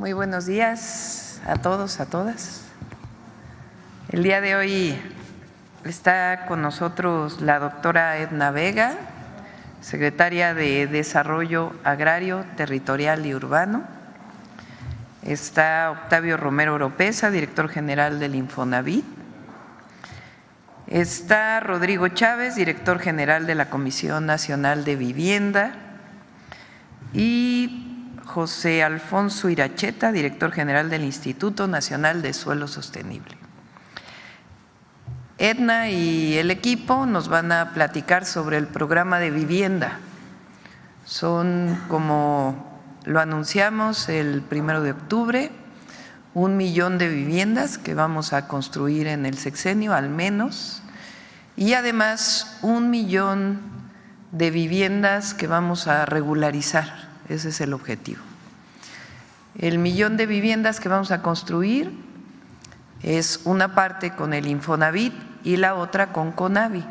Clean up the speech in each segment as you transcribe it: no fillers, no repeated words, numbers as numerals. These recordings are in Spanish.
Muy buenos días a todos, a todas. El día de hoy está con nosotros la doctora Edna Vega, secretaria de Desarrollo Agrario, Territorial y Urbano. Está Octavio Romero Oropeza, director general del Infonavit. Está Rodrigo Chávez, director general de la Comisión Nacional de Vivienda. Y José Alfonso Iracheta, director general del Instituto Nacional de Suelo Sostenible. Edna y el equipo nos van a platicar sobre el programa de vivienda. Son, como lo anunciamos el 1 de octubre, 1 millón de viviendas que vamos a construir en el sexenio al menos, y además 1 millón de viviendas que vamos a regularizar. Ese es el objetivo. El 1 millón de viviendas que vamos a construir es una parte con el Infonavit y la otra con CONAVI.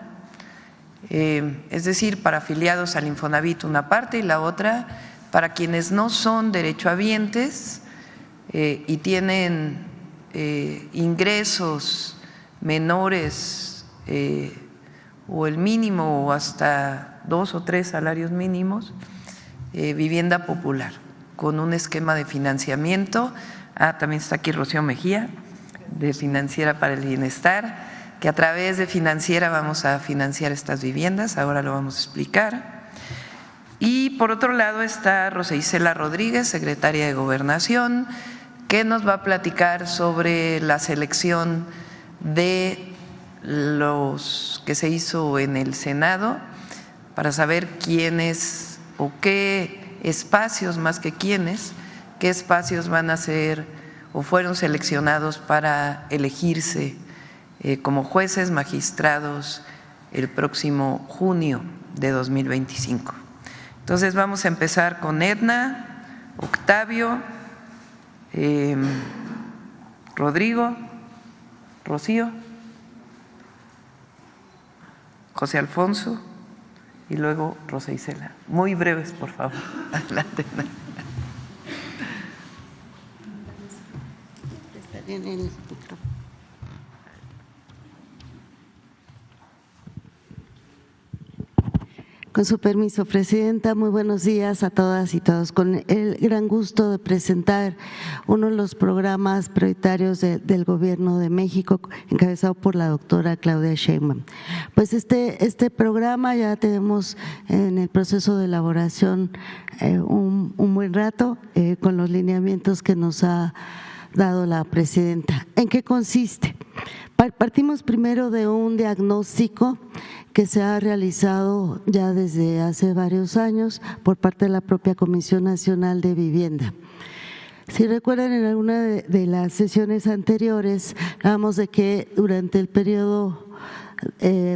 Es decir, para afiliados al Infonavit una parte y la otra para quienes no son derechohabientes y tienen ingresos menores o el mínimo o hasta 2 o 3 salarios mínimos. Vivienda popular, con un esquema de financiamiento. También está aquí Rocío Mejía, de Financiera para el Bienestar, que a través de Financiera vamos a financiar estas viviendas, ahora lo vamos a explicar. Y por otro lado está Rosa Isela Rodríguez, secretaria de Gobernación, que nos va a platicar sobre la selección de los que se hizo en el Senado para saber quiénes o qué espacios, más que quiénes, qué espacios van a ser o fueron seleccionados para elegirse como jueces magistrados el próximo junio de 2025. Entonces vamos a empezar con Edna, Octavio, Rodrigo, Rocío, José Alfonso y luego Rosa Isela. Muy breves, por favor. Adelante. Está bien el micrófono. Con su permiso, Presidenta, muy buenos días a todas y todos. Con el gran gusto de presentar uno de los programas prioritarios del Gobierno de México, encabezado por la doctora Claudia Sheinbaum. Pues este programa ya tenemos en el proceso de elaboración un buen rato con los lineamientos que nos ha dado la Presidenta. ¿En qué consiste? Partimos primero de un diagnóstico que se ha realizado ya desde hace varios años por parte de la propia Comisión Nacional de Vivienda. Si recuerdan, en alguna de las sesiones anteriores hablamos de que durante el periodo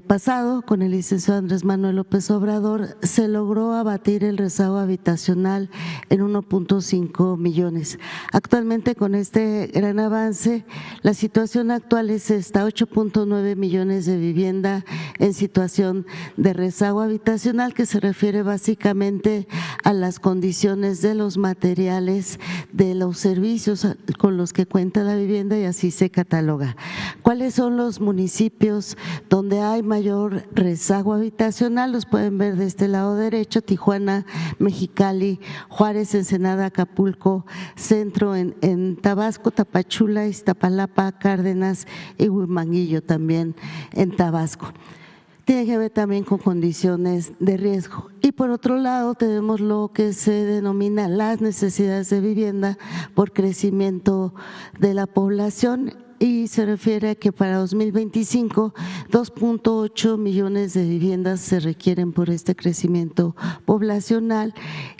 pasado, con el licenciado Andrés Manuel López Obrador, se logró abatir el rezago habitacional en 1.5 millones. Actualmente, con este gran avance, la situación actual es esta: 8.9 millones de vivienda en situación de rezago habitacional, que se refiere básicamente a las condiciones de los materiales, de los servicios con los que cuenta la vivienda, y así se cataloga. ¿Cuáles son los municipios donde hay mayor rezago habitacional? Los pueden ver de este lado derecho: Tijuana, Mexicali, Juárez, Ensenada, Acapulco, Centro en Tabasco, Tapachula, Iztapalapa, Cárdenas y Huimanguillo también en Tabasco. Tiene que ver también con condiciones de riesgo. Y por otro lado tenemos lo que se denomina las necesidades de vivienda por crecimiento de la población, y se refiere a que para 2025 2.8 millones de viviendas se requieren por este crecimiento poblacional,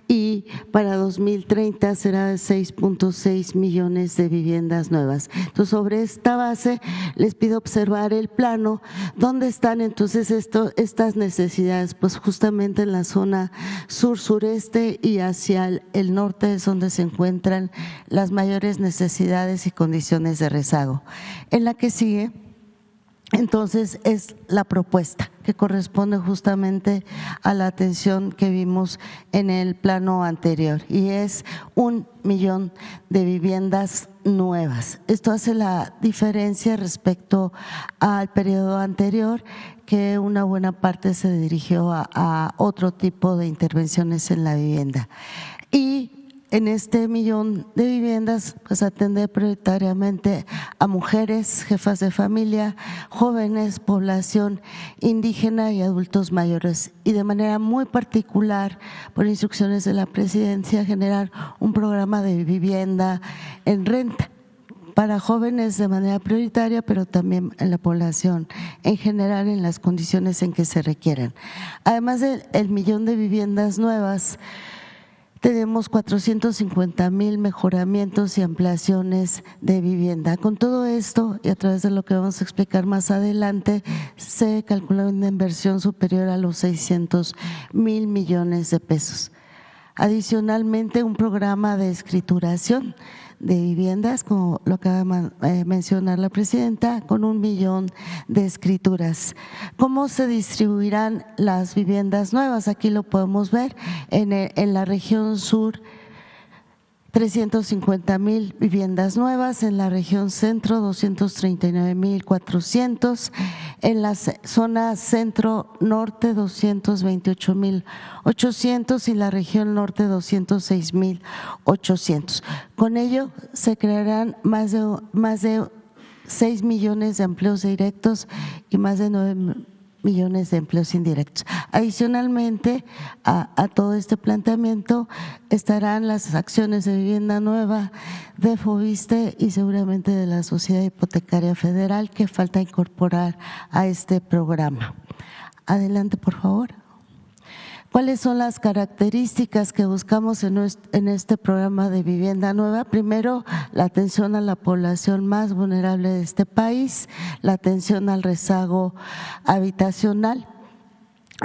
y para 2030 será de 6.6 millones de viviendas nuevas. Entonces, sobre esta base les pido observar el plano. ¿Dónde están entonces estas necesidades? Pues justamente en la zona sur-sureste y hacia el norte es donde se encuentran las mayores necesidades y condiciones de rezago. En la que sigue, entonces, es la propuesta. que corresponde justamente a la atención que vimos en el plano anterior, y es 1 millón de viviendas nuevas. Esto hace la diferencia respecto al periodo anterior, que una buena parte se dirigió a otro tipo de intervenciones en la vivienda. Y en este 1 millón de viviendas, pues atender prioritariamente a mujeres, jefas de familia, jóvenes, población indígena y adultos mayores. Y de manera muy particular, por instrucciones de la Presidencia, generar un programa de vivienda en renta para jóvenes de manera prioritaria, pero también en la población en general en las condiciones en que se requieren. Además del 1 millón de viviendas nuevas, tenemos 450,000 mejoramientos y ampliaciones de vivienda. Con todo esto, y a través de lo que vamos a explicar más adelante, se calcula una inversión superior a los 600,000 millones de pesos. Adicionalmente, un programa de escrituración de viviendas, como lo acaba de mencionar la presidenta, con 1 millón de escrituras. ¿Cómo se distribuirán las viviendas nuevas? Aquí lo podemos ver en la región sur. 350,000 viviendas nuevas, en la región centro 239,400, en la zona centro-norte 228,800 y la región norte 206,800. Con ello se crearán más de 6 millones de empleos directos y más de 9 millones de empleos indirectos. Adicionalmente a todo este planteamiento estarán las acciones de vivienda nueva de Foviste y seguramente de la Sociedad Hipotecaria Federal, que falta incorporar a este programa. Adelante, por favor. ¿Cuáles son las características que buscamos en este programa de vivienda nueva? Primero, la atención a la población más vulnerable de este país, la atención al rezago habitacional,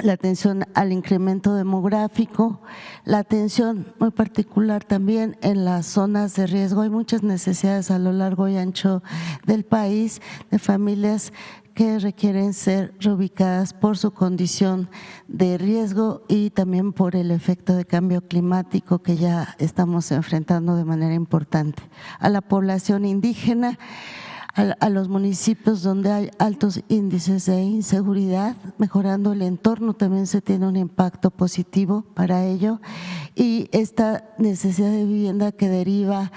la atención al incremento demográfico, la atención muy particular también en las zonas de riesgo. Hay muchas necesidades a lo largo y ancho del país de familias que requieren ser reubicadas por su condición de riesgo y también por el efecto de cambio climático que ya estamos enfrentando de manera importante. A la población indígena, a los municipios donde hay altos índices de inseguridad, mejorando el entorno también se tiene un impacto positivo para ello, y esta necesidad de vivienda que deriva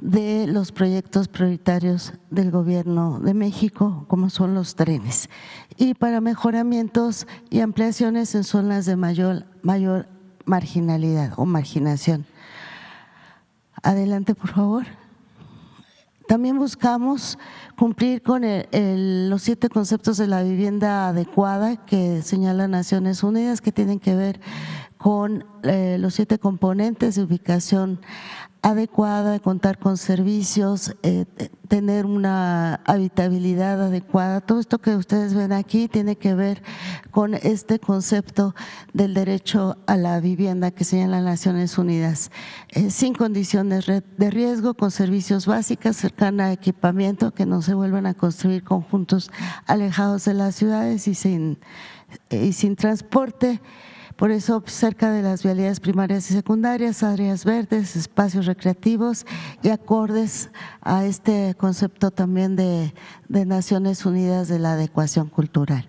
de los proyectos prioritarios del Gobierno de México, como son los trenes, y para mejoramientos y ampliaciones en zonas de mayor marginalidad o marginación. Adelante, por favor. También buscamos cumplir con los 7 conceptos de la vivienda adecuada que señala Naciones Unidas, que tienen que ver con los 7 componentes de ubicación adecuada, contar con servicios, tener una habitabilidad adecuada. Todo esto que ustedes ven aquí tiene que ver con este concepto del derecho a la vivienda que señala Naciones Unidas, sin condiciones de riesgo, con servicios básicos, cercana a equipamiento, que no se vuelvan a construir conjuntos alejados de las ciudades y sin transporte. Por eso, cerca de las vialidades primarias y secundarias, áreas verdes, espacios recreativos y acordes a este concepto también de Naciones Unidas de la adecuación cultural.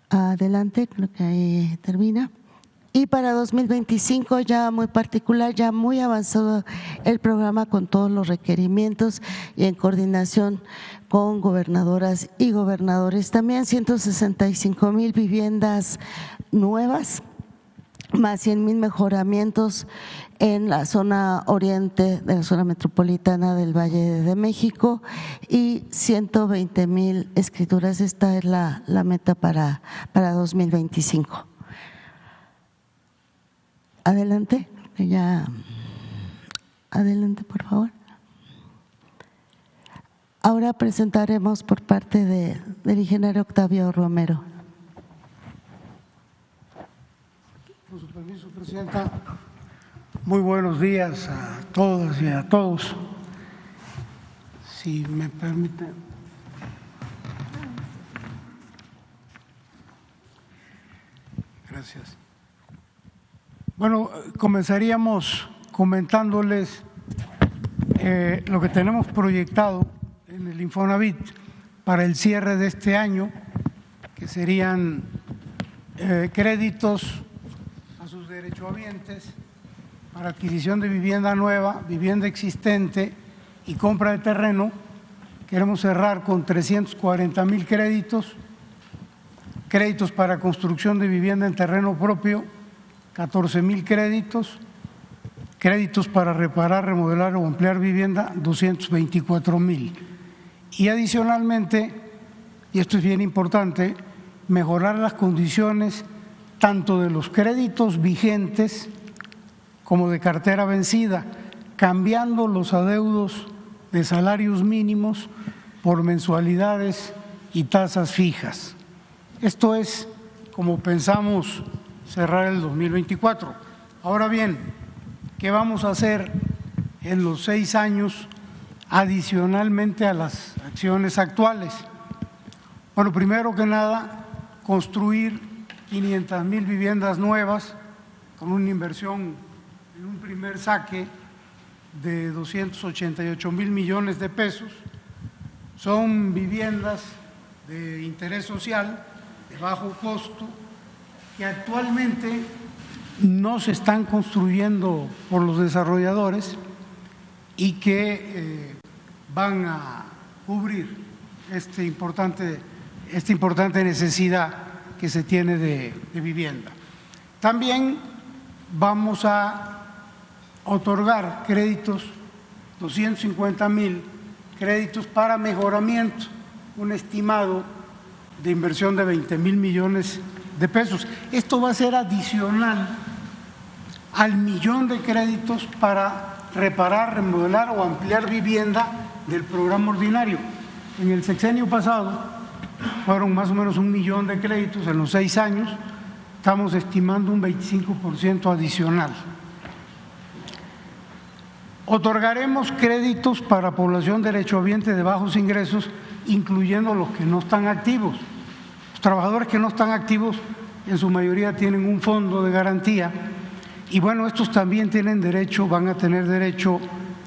Adelante, creo que ahí termina. Y para 2025 ya muy particular, ya muy avanzado el programa con todos los requerimientos y en coordinación con gobernadoras y gobernadores. También 165,000 viviendas nuevas, más 100,000 mejoramientos en la zona oriente de la zona metropolitana del Valle de México y 120,000 escrituras. Esta es la meta para 2025. Adelante, adelante, por favor. Ahora presentaremos por parte del ingeniero Octavio Romero. Con su permiso, Presidenta, muy buenos días a todas y a todos. Si me permite. Gracias. Bueno, comenzaríamos comentándoles lo que tenemos proyectado en el Infonavit para el cierre de este año, que serían créditos a sus derechohabientes para adquisición de vivienda nueva, vivienda existente y compra de terreno. Queremos cerrar con 340,000 créditos, créditos para construcción de vivienda en terreno propio, 14,000 créditos, créditos para reparar, remodelar o ampliar vivienda, 224,000. Y adicionalmente, y esto es bien importante, mejorar las condiciones tanto de los créditos vigentes como de cartera vencida, cambiando los adeudos de salarios mínimos por mensualidades y tasas fijas. Esto es como pensamos cerrar el 2024. Ahora bien, ¿qué vamos a hacer en los 6 años adicionalmente a las acciones actuales? Bueno, primero que nada, construir 500,000 viviendas nuevas con una inversión en un primer saque de 288,000 millones de pesos. Son viviendas de interés social, de bajo costo, que actualmente no se están construyendo por los desarrolladores y que van a cubrir esta importante necesidad que se tiene de vivienda. También vamos a otorgar créditos, 250,000 créditos para mejoramiento, un estimado de inversión de 20,000 millones de pesos. Esto va a ser adicional al 1,000,000 de créditos para reparar, remodelar o ampliar vivienda del programa ordinario. En el sexenio pasado fueron más o menos 1,000,000 de créditos en los 6 años, estamos estimando un 25% adicional. Otorgaremos créditos para población derechohabiente de bajos ingresos, incluyendo los que no están activos. Los trabajadores que no están activos en su mayoría tienen un fondo de garantía y bueno, estos también tienen derecho, van a tener derecho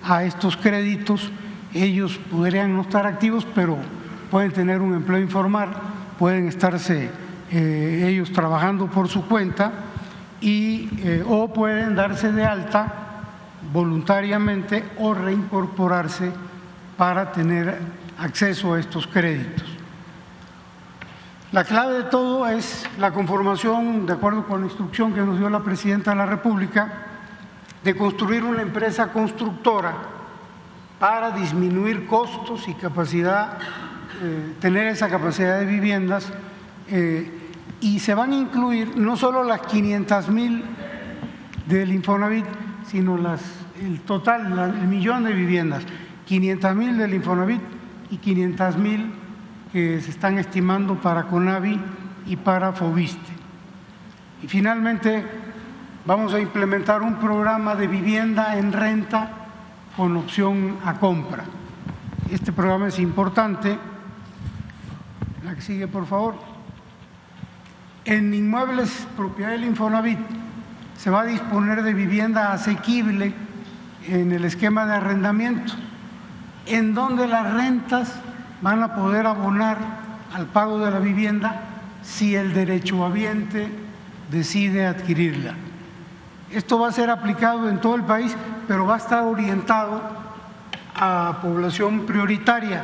a estos créditos. Ellos podrían no estar activos, pero pueden tener un empleo informal, pueden estarse ellos trabajando por su cuenta o pueden darse de alta voluntariamente o reincorporarse para tener acceso a estos créditos. La clave de todo es la conformación, de acuerdo con la instrucción que nos dio la Presidenta de la República, de construir una empresa constructora para disminuir costos y capacidad, tener esa capacidad de viviendas, y se van a incluir no solo las 500,000 del Infonavit, sino el total, el 1,000,000 de viviendas, 500,000 del Infonavit y 500,000 que se están estimando para CONAVI y para FOBISTE. Y finalmente vamos a implementar un programa de vivienda en renta con opción a compra. Este programa es importante. La que sigue, por favor. En inmuebles propiedad del Infonavit se va a disponer de vivienda asequible en el esquema de arrendamiento, en donde las rentas van a poder abonar al pago de la vivienda si el derechohabiente decide adquirirla. Esto va a ser aplicado en todo el país, pero va a estar orientado a población prioritaria,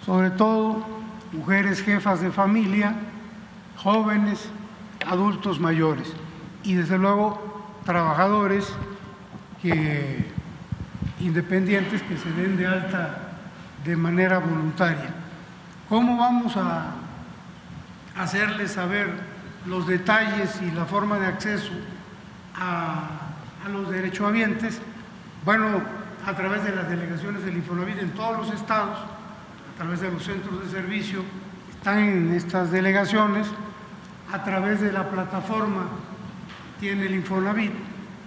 sobre todo mujeres jefas de familia, jóvenes, adultos mayores y desde luego trabajadores independientes que se den de alta de manera voluntaria. ¿Cómo vamos a hacerles saber los detalles y la forma de acceso a los derechohabientes? Bueno, a través de las delegaciones del Infonavit en todos los estados, a través de los centros de servicio, están en estas delegaciones, a través de la plataforma que tiene el Infonavit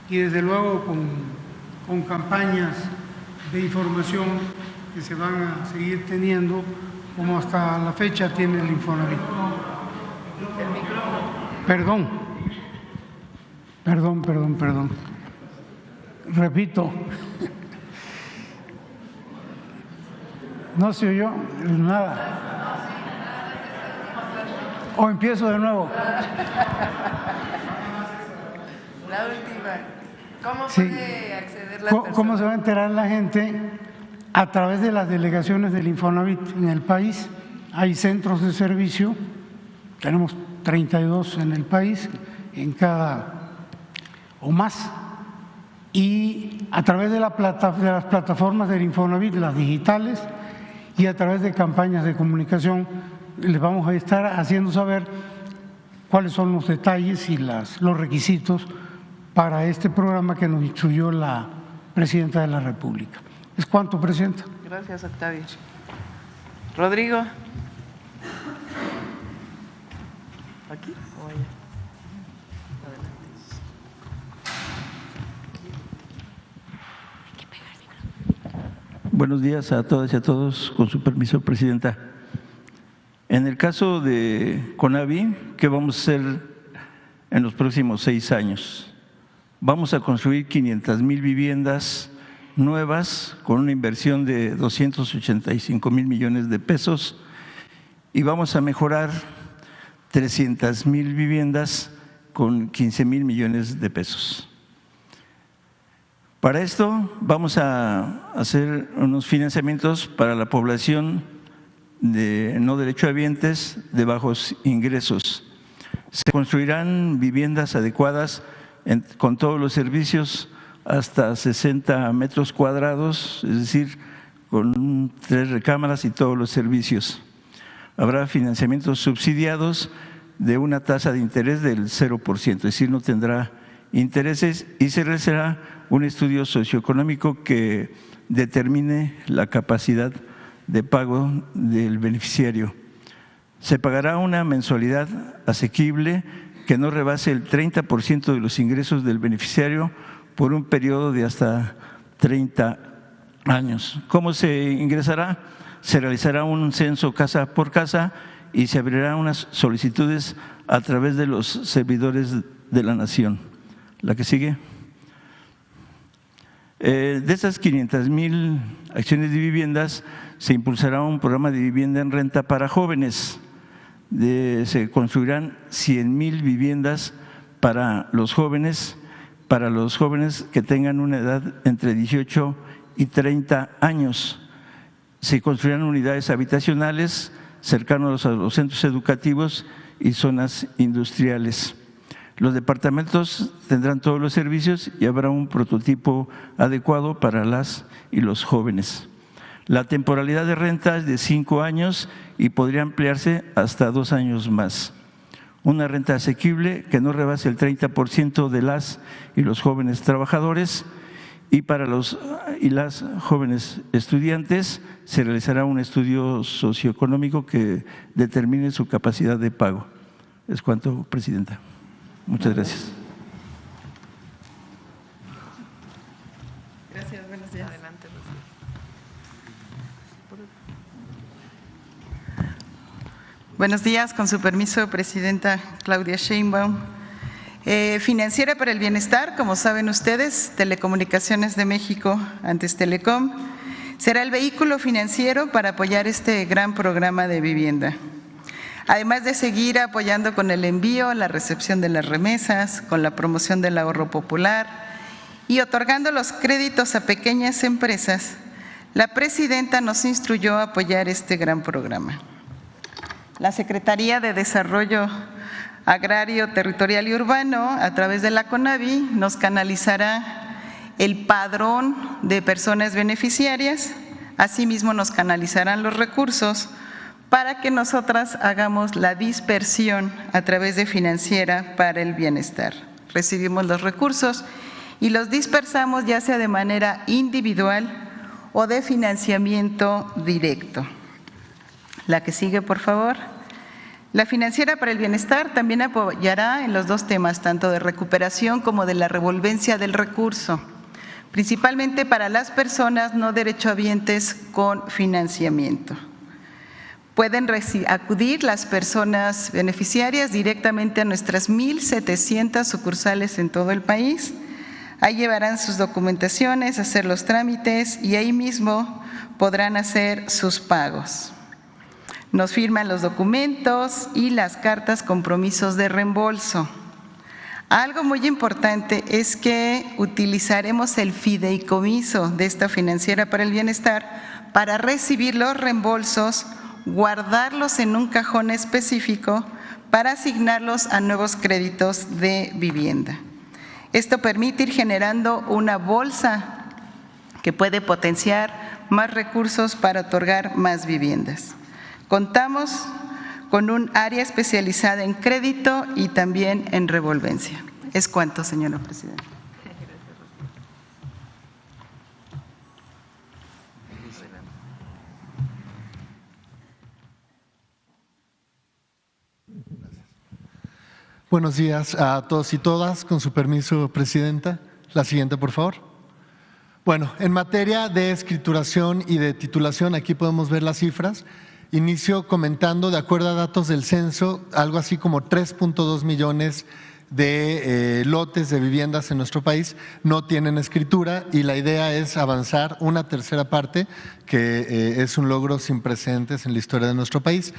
y desde luego con campañas de información que se van a seguir teniendo, como hasta la fecha tiene el Infonavit. Perdón. Perdón. Repito. ¿No se oyó nada? ¿O empiezo de nuevo? La última. ¿Cómo puede acceder la persona? ¿Cómo se va a enterar la gente? A través de las delegaciones del Infonavit en el país. Hay centros de servicio, tenemos 32 en el país, en cada o más, y a través de las plataformas del Infonavit, las digitales, y a través de campañas de comunicación les vamos a estar haciendo saber cuáles son los detalles y los requisitos para este programa que nos instruyó la Presidenta de la República. ¿Es cuánto, Presidenta? Gracias, Octavio. Rodrigo. ¿Aquí o allá? Buenos días a todas y a todos, con su permiso, Presidenta. En el caso de CONAVI, ¿qué vamos a hacer en los próximos 6 años? Vamos a construir 500,000 viviendas nuevas con una inversión de 285,000 millones de pesos y vamos a mejorar 300,000 viviendas con 15,000 millones de pesos. Para esto vamos a hacer unos financiamientos para la población de no derechohabientes de bajos ingresos. Se construirán viviendas adecuadas con todos los servicios hasta 60 metros cuadrados, es decir, con 3 recámaras y todos los servicios. Habrá financiamientos subsidiados de una tasa de interés del 0%, es decir, no tendrá intereses y se realizará un estudio socioeconómico que determine la capacidad de pago del beneficiario. Se pagará una mensualidad asequible que no rebase el 30% de los ingresos del beneficiario por un periodo de hasta 30 años. ¿Cómo se ingresará? Se realizará un censo casa por casa y se abrirán unas solicitudes a través de los servidores de la Nación. La que sigue. De estas 500,000 acciones de viviendas, se impulsará un programa de vivienda en renta para jóvenes. Se construirán 100,000 viviendas para los jóvenes que tengan una edad entre 18 y 30 años. Se construirán unidades habitacionales cercanos a los centros educativos y zonas industriales. Los departamentos tendrán todos los servicios y habrá un prototipo adecuado para las y los jóvenes. La temporalidad de renta es de 5 años y podría ampliarse hasta 2 años más. Una renta asequible que no rebase el 30% de las y los jóvenes trabajadores, y para los y las jóvenes estudiantes se realizará un estudio socioeconómico que determine su capacidad de pago. Es cuanto, Presidenta. Muchas gracias. Gracias, buenos días. Adelante, Buenos días, con su permiso, Presidenta Claudia Sheinbaum. Financiera para el Bienestar, como saben ustedes, Telecomunicaciones de México, antes Telecom, será el vehículo financiero para apoyar este gran programa de vivienda. Además de seguir apoyando con el envío, la recepción de las remesas, con la promoción del ahorro popular y otorgando los créditos a pequeñas empresas, la Presidenta nos instruyó a apoyar este gran programa. La Secretaría de Desarrollo Agrario, Territorial y Urbano, a través de la CONAVI, nos canalizará el padrón de personas beneficiarias, asimismo nos canalizarán los recursos para que nosotras hagamos la dispersión a través de Financiera para el Bienestar. Recibimos los recursos y los dispersamos ya sea de manera individual o de financiamiento directo. La que sigue, por favor. La Financiera para el Bienestar también apoyará en los 2 temas, tanto de recuperación como de la revolvencia del recurso, principalmente para las personas no derechohabientes con financiamiento. Pueden acudir las personas beneficiarias directamente a nuestras 1,700 sucursales en todo el país. Ahí llevarán sus documentaciones, hacer los trámites y ahí mismo podrán hacer sus pagos. Nos firman los documentos y las cartas compromisos de reembolso. Algo muy importante es que utilizaremos el fideicomiso de esta Financiera para el Bienestar para recibir los reembolsos, guardarlos en un cajón específico para asignarlos a nuevos créditos de vivienda. Esto permite ir generando una bolsa que puede potenciar más recursos para otorgar más viviendas. Contamos con un área especializada en crédito y también en revolvencia. Es cuanto, señora presidenta. Buenos días a todos y todas. Con su permiso, presidenta. La siguiente, por favor. Bueno, en materia de escrituración y de titulación, aquí podemos ver las cifras. Inicio comentando, de acuerdo a datos del censo, algo así como 3.2 millones de lotes de viviendas en nuestro país no tienen escritura y la idea es avanzar una tercera parte, que es un logro sin precedentes en la historia de nuestro país.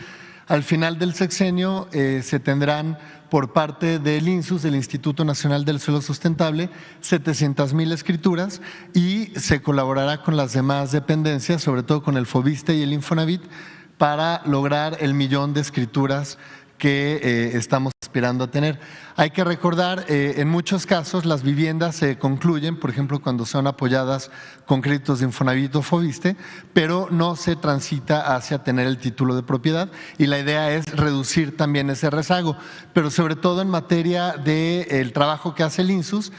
Al final del sexenio se tendrán por parte del INSUS, del Instituto Nacional del Suelo Sustentable, 700,000 escrituras y se colaborará con las demás dependencias, sobre todo con el FOBISTE y el Infonavit, para lograr el 1,000,000 de escrituras que estamos aspirando a tener. Hay que recordar, en muchos casos las viviendas se concluyen, por ejemplo, cuando son apoyadas con créditos de Infonavit o FOBISTE, pero no se transita hacia tener el título de propiedad y la idea es reducir también ese rezago, pero sobre todo en materia del trabajo que hace el INSUS,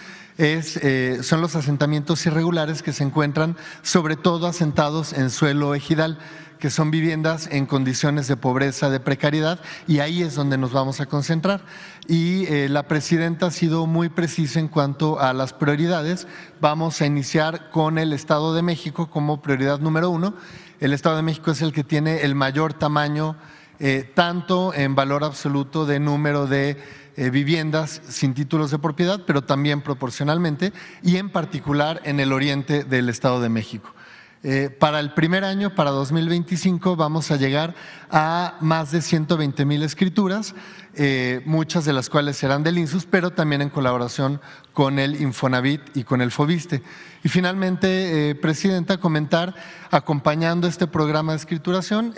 son los asentamientos irregulares que se encuentran sobre todo asentados en suelo ejidal, que son viviendas en condiciones de pobreza, de precariedad, y ahí es donde nos vamos a concentrar. Y la presidenta ha sido muy precisa en cuanto a las prioridades. Vamos a iniciar con el Estado de México como prioridad número 1. El Estado de México es el que tiene el mayor tamaño, tanto en valor absoluto de número de viviendas sin títulos de propiedad, pero también proporcionalmente, y en particular en el oriente del Estado de México. Para el primer año, para 2025, vamos a llegar a más de 120,000 escrituras, muchas de las cuales serán del INSUS, pero también en colaboración con el Infonavit y con el FOBISTE. Y finalmente, presidenta, comentar, acompañando este programa de escrituración,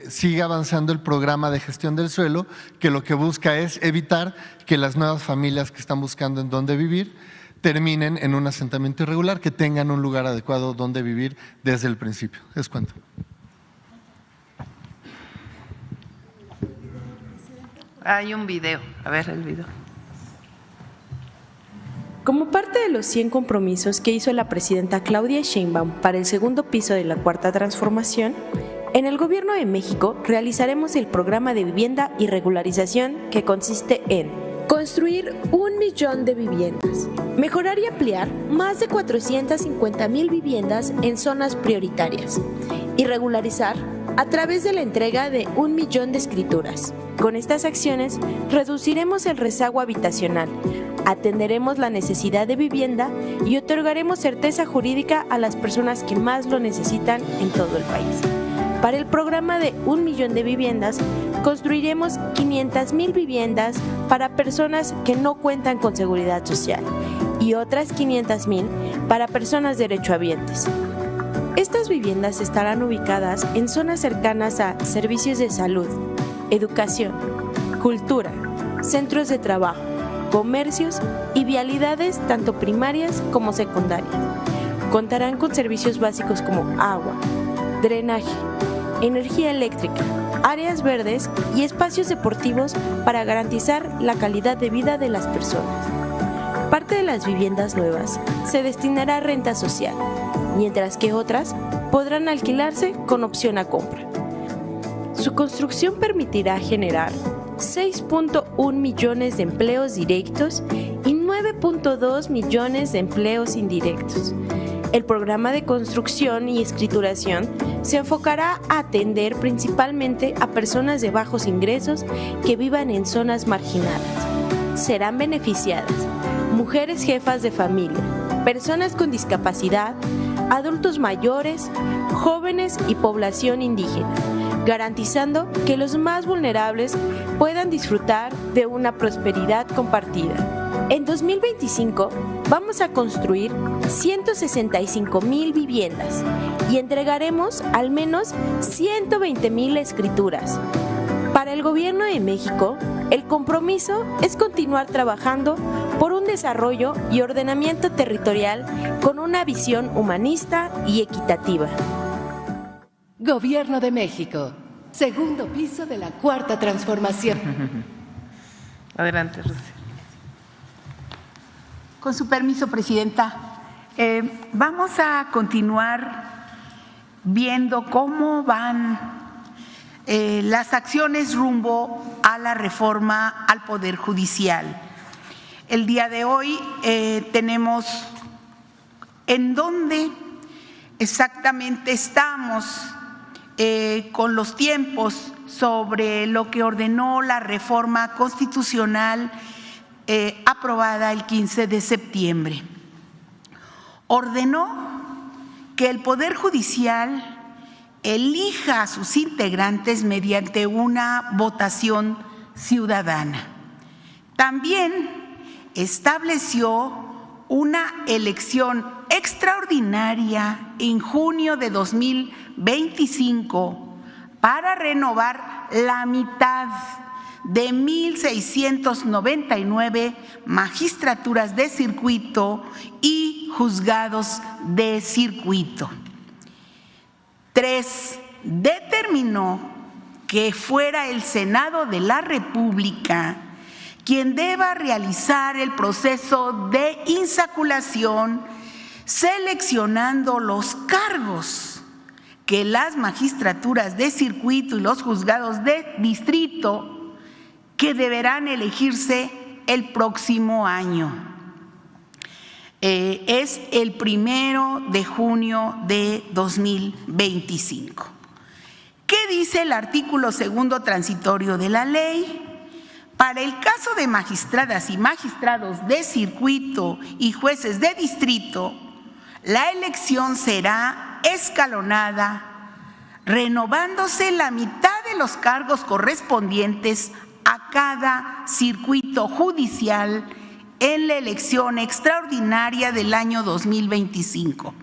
sigue avanzando el programa de gestión del suelo, que lo que busca es evitar que las nuevas familias que están buscando en dónde vivir terminen en un asentamiento irregular, que tengan un lugar adecuado donde vivir desde el principio. Es cuanto. Hay un video, a ver el video. Como parte de los 100 compromisos que hizo la presidenta Claudia Sheinbaum para el segundo piso de la Cuarta Transformación, en el Gobierno de México realizaremos el programa de vivienda y regularización, que consiste en construir 1,000,000 de viviendas, mejorar y ampliar más de 450,000 viviendas en zonas prioritarias y regularizar a través de la entrega de 1,000,000 de escrituras. Con estas acciones reduciremos el rezago habitacional, atenderemos la necesidad de vivienda y otorgaremos certeza jurídica a las personas que más lo necesitan en todo el país. Para el programa de 1,000,000 de viviendas, construiremos 500,000 viviendas para personas que no cuentan con seguridad social y otras 500,000 para personas derechohabientes. Estas viviendas estarán ubicadas en zonas cercanas a servicios de salud, educación, cultura, centros de trabajo, comercios y vialidades tanto primarias como secundarias. Contarán con servicios básicos como agua, drenaje, energía eléctrica, áreas verdes y espacios deportivos para garantizar la calidad de vida de las personas. Parte de las viviendas nuevas se destinará a renta social, mientras que otras podrán alquilarse con opción a compra. Su construcción permitirá generar 6.1 millones de empleos directos y 9.2 millones de empleos indirectos. El programa de construcción y escrituración se enfocará a atender principalmente a personas de bajos ingresos que vivan en zonas marginadas. Serán beneficiadas mujeres jefas de familia, personas con discapacidad, adultos mayores, jóvenes y población indígena, garantizando que los más vulnerables puedan disfrutar de una prosperidad compartida. En 2025 vamos a construir 165,000 viviendas y entregaremos al menos 120,000 escrituras. Para el Gobierno de México, el compromiso es continuar trabajando por un desarrollo y ordenamiento territorial con una visión humanista y equitativa. Gobierno de México, segundo piso de la Cuarta Transformación. Adelante, Rosy. Con su permiso, Presidenta, vamos a continuar viendo cómo van las acciones rumbo a la reforma al Poder Judicial. El día de hoy tenemos en dónde exactamente estamos con los tiempos sobre lo que ordenó la reforma constitucional aprobada el 15 de septiembre. Ordenó que el Poder Judicial elija a sus integrantes mediante una votación ciudadana. También estableció una elección extraordinaria en junio de 2025 para renovar la mitad de 1,699 magistraturas de circuito y juzgados de circuito. 3. Determinó que fuera el Senado de la República quien deba realizar el proceso de insaculación, seleccionando los cargos que las magistraturas de circuito y los juzgados de distrito que deberán elegirse el próximo año. Es el 1 de junio de 2025. ¿Qué dice el artículo 2 transitorio de la ley? Para el caso de magistradas y magistrados de circuito y jueces de distrito, la elección será escalonada, renovándose la mitad de los cargos correspondientes a cada circuito judicial en la elección extraordinaria del año 2025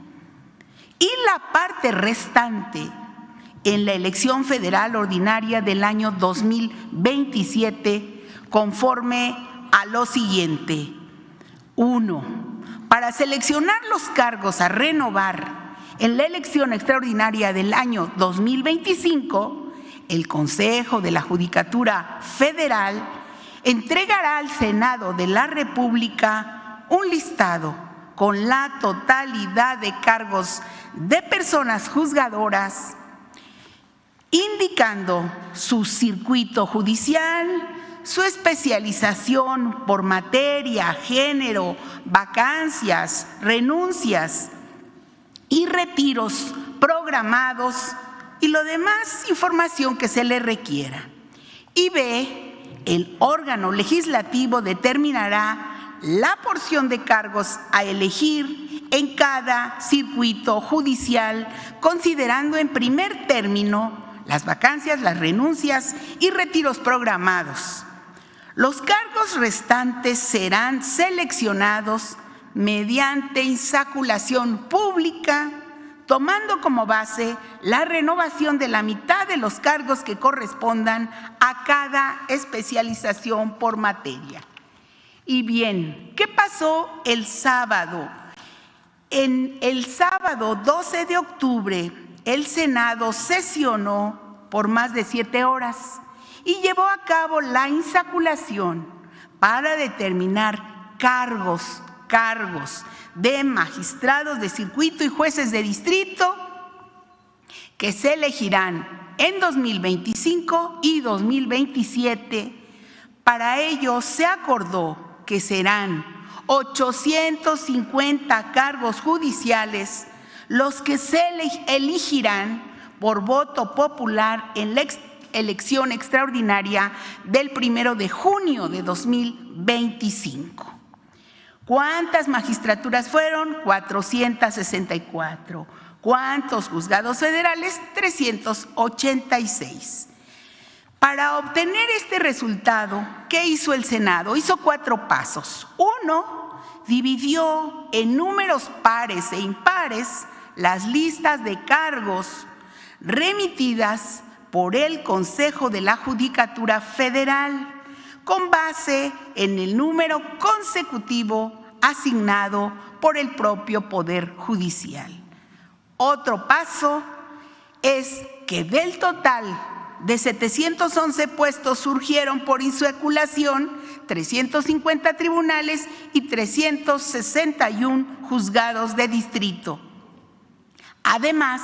y la parte restante en la elección federal ordinaria del año 2027 conforme a lo siguiente. 1. Para seleccionar los cargos a renovar en la elección extraordinaria del año 2025, el Consejo de la Judicatura Federal entregará al Senado de la República un listado con la totalidad de cargos de personas juzgadoras, indicando su circuito judicial, su especialización por materia, género, vacancias, renuncias y retiros programados y lo demás información que se le requiera. Y B, el órgano legislativo determinará la porción de cargos a elegir en cada circuito judicial, considerando en primer término las vacancias, las renuncias y retiros programados. Los cargos restantes serán seleccionados mediante insaculación pública, tomando como base la renovación de la mitad de los cargos que correspondan a cada especialización por materia. Y bien, ¿qué pasó el sábado? En el sábado 12 de octubre, el Senado sesionó por más de 7 horas y llevó a cabo la insaculación para determinar cargos de magistrados de circuito y jueces de distrito que se elegirán en 2025 y 2027. Para ello se acordó que serán 850 cargos judiciales, los que se elegirán por voto popular en la elección extraordinaria del 1 de junio de 2025. ¿Cuántas magistraturas fueron? 464. ¿Cuántos juzgados federales? 386. Para obtener este resultado, ¿qué hizo el Senado? Hizo 4 pasos. 1, dividió en números pares e impares las listas de cargos remitidas por el Consejo de la Judicatura Federal con base en el número consecutivo asignado por el propio Poder Judicial. Otro paso es que del total de 711 puestos surgieron por insaculación 350 tribunales y 361 juzgados de distrito. Además,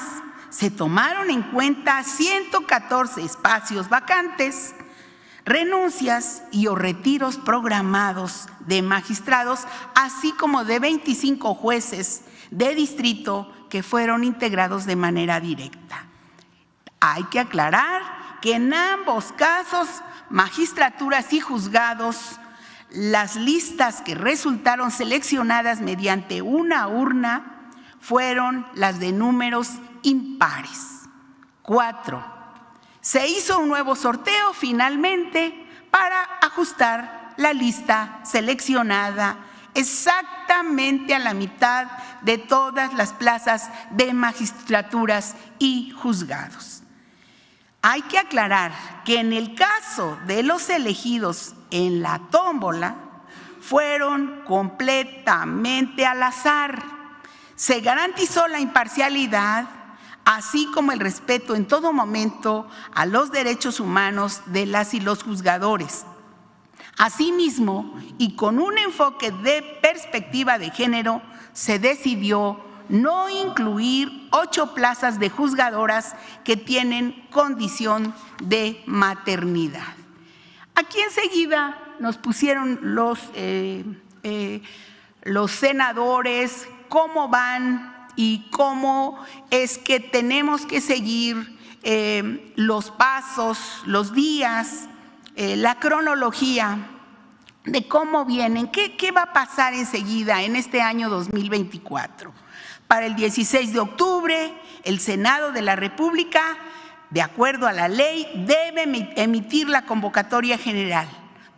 se tomaron en cuenta 114 espacios vacantes, renuncias y o retiros programados de magistrados, así como de 25 jueces de distrito que fueron integrados de manera directa. Hay que aclarar que en ambos casos, magistraturas y juzgados, las listas que resultaron seleccionadas mediante una urna fueron las de números impares. 4. Se hizo un nuevo sorteo finalmente para ajustar la lista seleccionada exactamente a la mitad de todas las plazas de magistraturas y juzgados. Hay que aclarar que en el caso de los elegidos en la tómbola, fueron completamente al azar. Se garantizó la imparcialidad, así como el respeto en todo momento a los derechos humanos de las y los juzgadores. Asimismo, y con un enfoque de perspectiva de género, se decidió no incluir 8 plazas de juzgadoras que tienen condición de maternidad. Aquí enseguida nos pusieron los senadores cómo van y cómo es que tenemos que seguir los pasos, los días, la cronología de cómo vienen, qué va a pasar enseguida en este año 2024. Para el 16 de octubre, el Senado de la República, de acuerdo a la ley, debe emitir la convocatoria general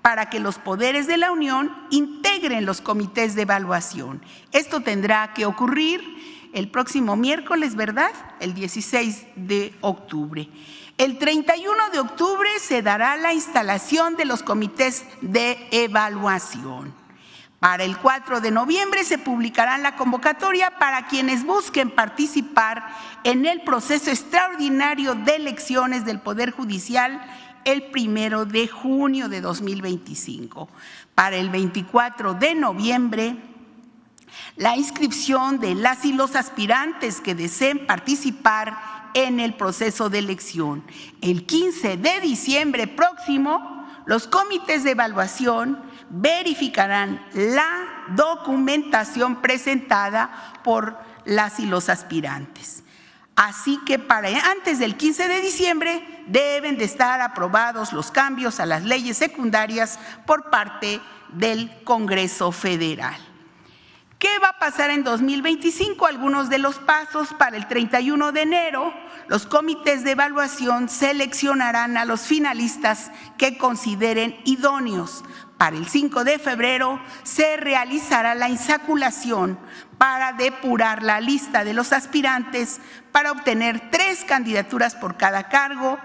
para que los poderes de la Unión integren los comités de evaluación. Esto tendrá que ocurrir el próximo miércoles, ¿verdad? El 16 de octubre. El 31 de octubre se dará la instalación de los comités de evaluación. Para el 4 de noviembre se publicará la convocatoria para quienes busquen participar en el proceso extraordinario de elecciones del Poder Judicial el 1 de junio de 2025. Para el 24 de noviembre, la inscripción de las y los aspirantes que deseen participar en el proceso de elección. El 15 de diciembre próximo, los comités de evaluación verificarán la documentación presentada por las y los aspirantes. Así que antes del 15 de diciembre deben de estar aprobados los cambios a las leyes secundarias por parte del Congreso Federal. ¿Qué va a pasar en 2025? Algunos de los pasos. Para el 31 de enero, los comités de evaluación seleccionarán a los finalistas que consideren idóneos. Para el 5 de febrero se realizará la insaculación para depurar la lista de los aspirantes para obtener 3 candidaturas por cada cargo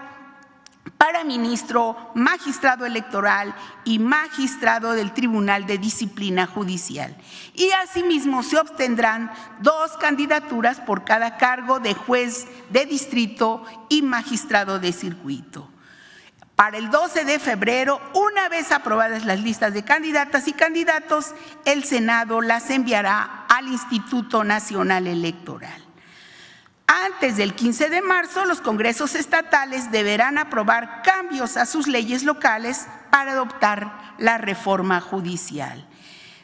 para ministro, magistrado electoral y magistrado del Tribunal de Disciplina Judicial. Y asimismo se obtendrán 2 candidaturas por cada cargo de juez de distrito y magistrado de circuito. Para el 12 de febrero, una vez aprobadas las listas de candidatas y candidatos, el Senado las enviará al Instituto Nacional Electoral. Antes del 15 de marzo, los congresos estatales deberán aprobar cambios a sus leyes locales para adoptar la reforma judicial.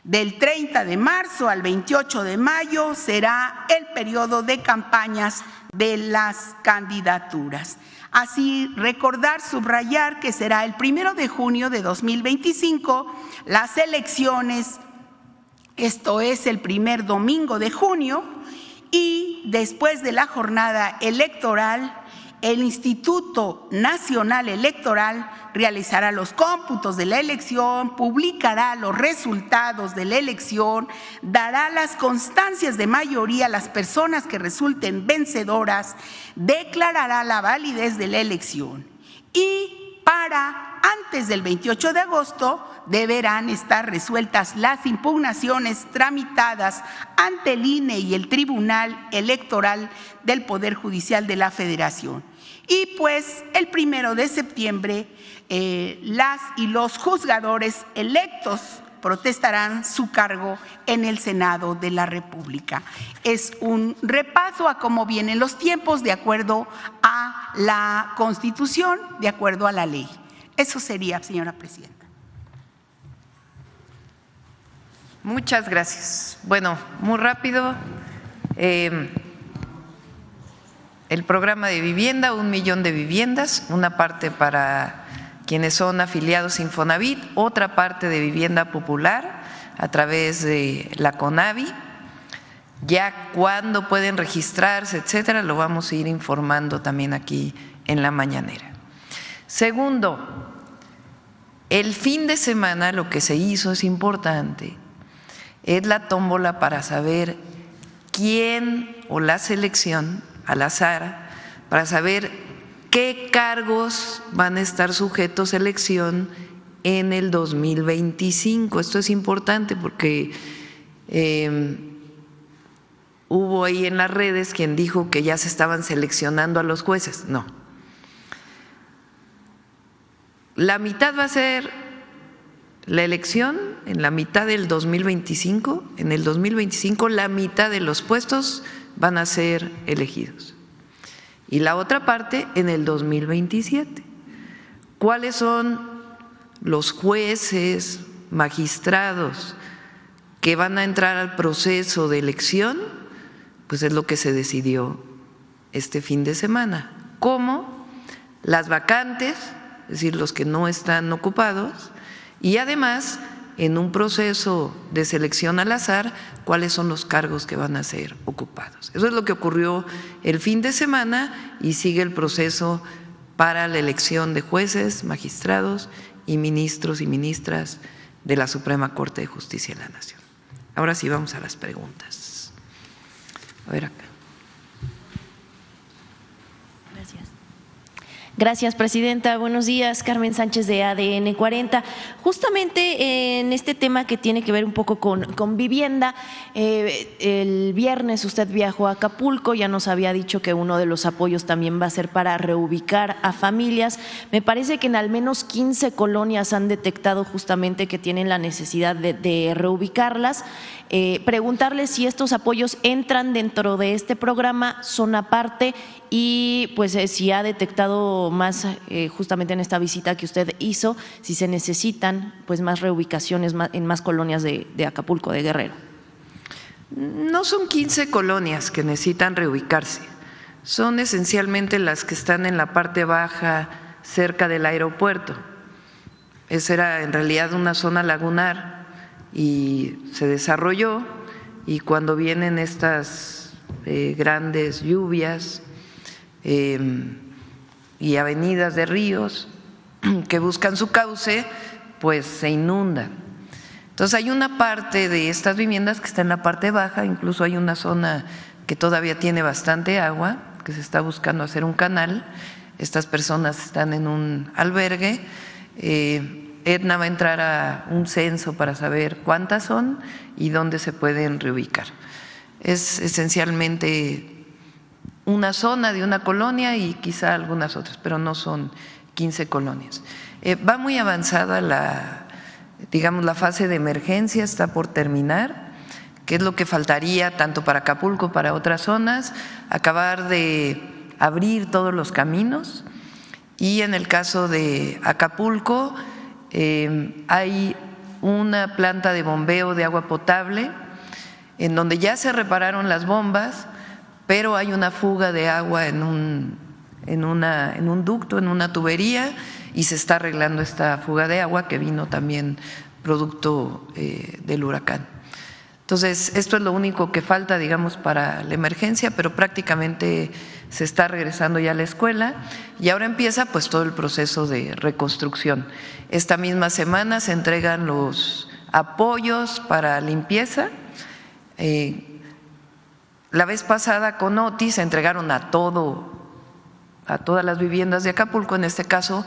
Del 30 de marzo al 28 de mayo será el periodo de campañas de las candidaturas. Así, recordar, subrayar que será el 1 de junio de 2025 las elecciones, esto es el primer domingo de junio, y después de la jornada electoral, el Instituto Nacional Electoral realizará los cómputos de la elección, publicará los resultados de la elección, dará las constancias de mayoría a las personas que resulten vencedoras, declarará la validez de la elección y para antes del 28 de agosto deberán estar resueltas las impugnaciones tramitadas ante el INE y el Tribunal Electoral del Poder Judicial de la Federación. Y pues el 1 de septiembre las y los juzgadores electos protestarán su cargo en el Senado de la República. Es un repaso a cómo vienen los tiempos de acuerdo a la Constitución, de acuerdo a la ley. Eso sería, señora presidenta. Muchas gracias. Bueno, muy rápido. El programa de vivienda, 1 millón de viviendas, una parte para quienes son afiliados Infonavit, otra parte de vivienda popular a través de la CONAVI. Ya cuándo pueden registrarse, etcétera, lo vamos a ir informando también aquí en la mañanera. Segundo, el fin de semana lo que se hizo es importante, es la tómbola para saber quién o la selección al azar, para saber qué cargos van a estar sujetos a elección en el 2025. Esto es importante porque hubo ahí en las redes quien dijo que ya se estaban seleccionando a los jueces. No. La mitad va a ser la elección en la mitad del 2025. En el 2025 la mitad de los puestos van a ser elegidos. Y la otra parte en el 2027. ¿Cuáles son los jueces, magistrados que van a entrar al proceso de elección? Pues es lo que se decidió este fin de semana. ¿Cómo? Las vacantes, es decir, los que no están ocupados, y además en un proceso de selección al azar, cuáles son los cargos que van a ser ocupados. Eso es lo que ocurrió el fin de semana y sigue el proceso para la elección de jueces, magistrados y ministros y ministras de la Suprema Corte de Justicia de la Nación. Ahora sí vamos a las preguntas. A ver acá. Gracias, presidenta. Buenos días, Carmen Sánchez de ADN 40. Justamente en este tema que tiene que ver un poco con vivienda, el viernes usted viajó a Acapulco, ya nos había dicho que uno de los apoyos también va a ser para reubicar a familias. Me parece que en al menos 15 colonias han detectado justamente que tienen la necesidad de reubicarlas. Preguntarle si estos apoyos entran dentro de este programa, son aparte, y pues si ha detectado más justamente en esta visita que usted hizo, si se necesitan pues más reubicaciones en más colonias de Acapulco, de Guerrero. No son 15 colonias que necesitan reubicarse, son esencialmente las que están en la parte baja cerca del aeropuerto. Esa era en realidad una zona lagunar y se desarrolló, y cuando vienen estas grandes lluvias y avenidas de ríos que buscan su cauce, pues se inundan. Entonces hay una parte de estas viviendas que está en la parte baja, incluso hay una zona que todavía tiene bastante agua, que se está buscando hacer un canal. Estas personas están en un albergue. Edna va a entrar a un censo para saber cuántas son y dónde se pueden reubicar. Es esencialmente una zona de una colonia y quizá algunas otras, pero no son 15 colonias. Va muy avanzada la fase de emergencia, está por terminar, que es lo que faltaría tanto para Acapulco, para otras zonas, acabar de abrir todos los caminos, y en el caso de Acapulco hay una planta de bombeo de agua potable en donde ya se repararon las bombas, pero hay una fuga de agua en un ducto, en una tubería, y se está arreglando esta fuga de agua que vino también producto del huracán. Entonces, esto es lo único que falta, digamos, para la emergencia, pero prácticamente se está regresando ya a la escuela y ahora empieza pues todo el proceso de reconstrucción. Esta misma semana se entregan los apoyos para limpieza. La vez pasada con Otis se entregaron a todas las viviendas de Acapulco, en este caso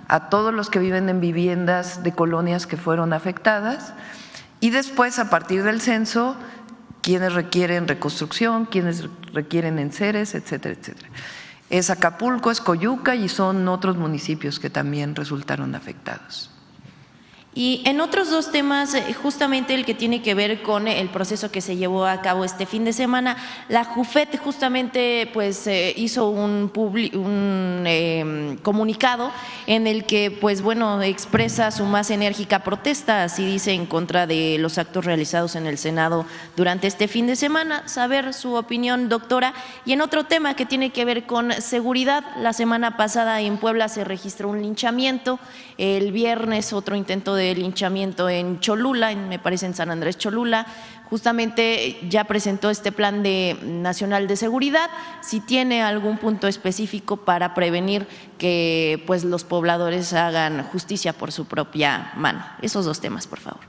a todos los que viven en viviendas de colonias que fueron afectadas, y después a partir del censo quienes requieren reconstrucción, quienes requieren enseres, etcétera, etcétera. Es Acapulco, es Coyuca y son otros municipios que también resultaron afectados. Y en otros dos temas, justamente el que tiene que ver con el proceso que se llevó a cabo este fin de semana, la JUFET justamente pues hizo un comunicado en el que pues bueno expresa su más enérgica protesta, así dice, en contra de los actos realizados en el Senado durante este fin de semana. Saber su opinión, doctora. Y en otro tema que tiene que ver con seguridad, la semana pasada en Puebla se registró un linchamiento, el viernes otro intento de linchamiento en Cholula, me parece en San Andrés Cholula. Justamente ya presentó este plan nacional de seguridad. Si tiene algún punto específico para prevenir que pues los pobladores hagan justicia por su propia mano. Esos dos temas, por favor.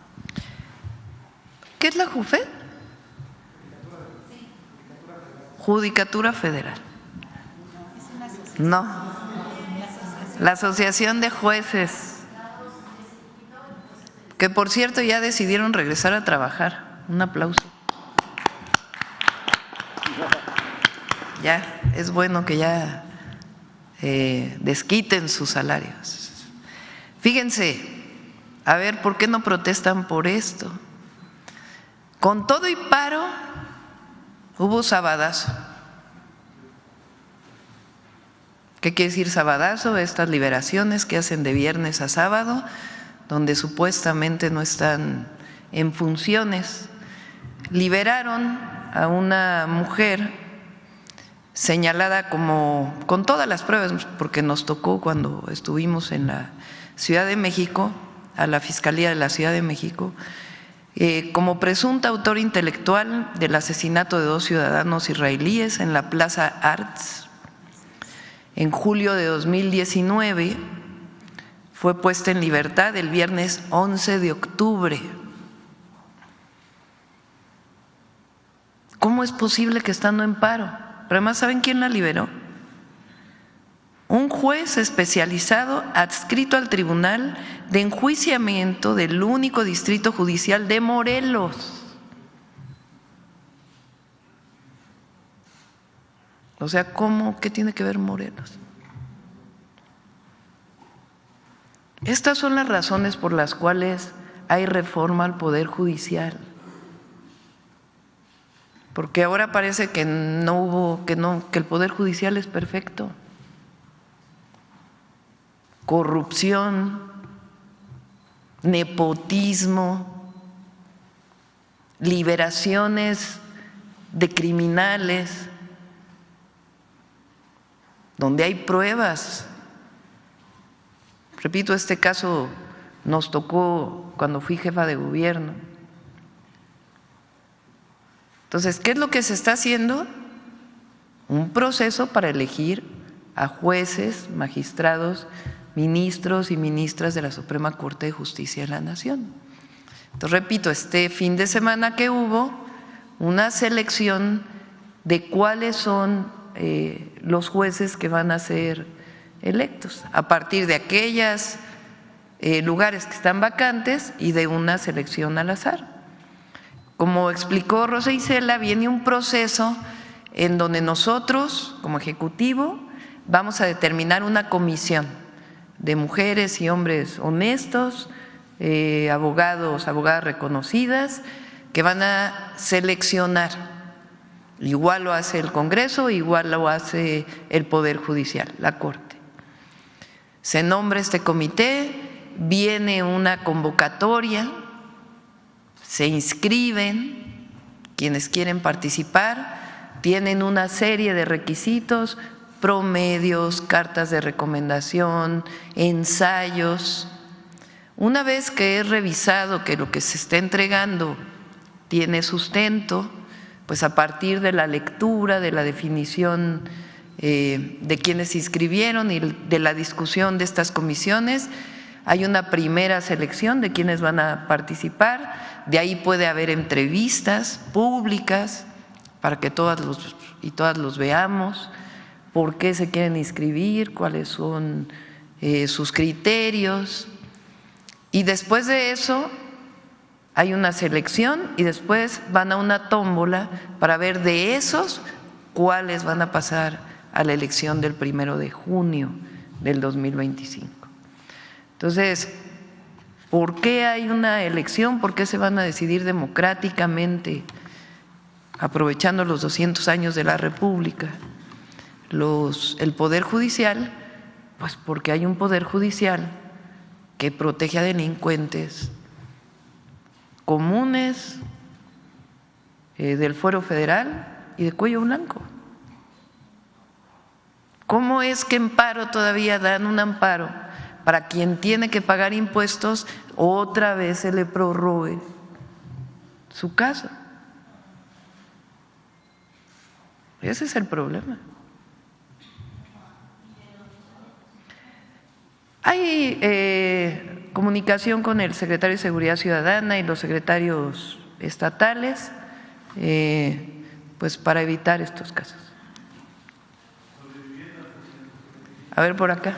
¿Qué es la JUFED? Judicatura Federal. No. La Asociación de Jueces. Que por cierto ya decidieron regresar a trabajar. Un aplauso. Ya, es bueno que ya desquiten sus salarios. Fíjense, a ver, ¿por qué no protestan por esto? Con todo y paro, hubo sabadazo. ¿Qué quiere decir sabadazo? Estas liberaciones que hacen de viernes a sábado, donde supuestamente no están en funciones. Liberaron a una mujer señalada como, con todas las pruebas, porque nos tocó cuando estuvimos en la Ciudad de México, a la Fiscalía de la Ciudad de México, como presunta autora intelectual del asesinato de 2 ciudadanos israelíes en la Plaza Arts. En julio de 2019 fue puesta en libertad el viernes 11 de octubre. ¿Cómo es posible que estando en paro? Pero además, ¿saben quién la liberó? Un juez especializado adscrito al Tribunal de Enjuiciamiento del único distrito judicial de Morelos. O sea, ¿cómo? ¿Qué tiene que ver Morelos? Estas son las razones por las cuales hay reforma al Poder Judicial. Porque ahora parece que que el Poder Judicial es perfecto. Corrupción, nepotismo, liberaciones de criminales, donde hay pruebas. Repito, este caso nos tocó cuando fui jefa de gobierno. Entonces, ¿qué es lo que se está haciendo? Un proceso para elegir a jueces, magistrados, ministros y ministras de la Suprema Corte de Justicia de la Nación. Entonces, repito, este fin de semana que hubo una selección de cuáles son los jueces que van a ser electos, a partir de aquellos lugares que están vacantes y de una selección al azar. Como explicó Rosa Isela, viene un proceso en donde nosotros, como Ejecutivo, vamos a determinar una comisión de mujeres y hombres honestos, abogados, abogadas reconocidas, que van a seleccionar. Igual lo hace el Congreso, igual lo hace el Poder Judicial, la Corte. Se nombra este comité, viene una convocatoria se inscriben, quienes quieren participar, tienen una serie de requisitos, promedios, cartas de recomendación, ensayos. Una vez que es revisado que lo que se está entregando tiene sustento, pues a partir de la lectura, de la definición de quienes se inscribieron y de la discusión de estas comisiones, hay una primera selección de quienes van a participar. De ahí puede haber entrevistas públicas para que todas los veamos, por qué se quieren inscribir, cuáles son sus criterios. Y después de eso hay una selección y después van a una tómbola para ver de esos cuáles van a pasar a la elección del 1 de junio del 2025. Entonces, ¿por qué hay una elección? ¿Por qué se van a decidir democráticamente, aprovechando los 200 años de la República, el Poder Judicial? Pues porque hay un Poder Judicial que protege a delincuentes comunes del Fuero Federal y de cuello blanco. ¿Cómo es que en paro todavía dan un amparo para quien tiene que pagar impuestos, otra vez se le prorrogue su caso? Ese es el problema. Hay comunicación con el secretario de Seguridad Ciudadana y los secretarios estatales, pues para evitar estos casos. A ver, por acá.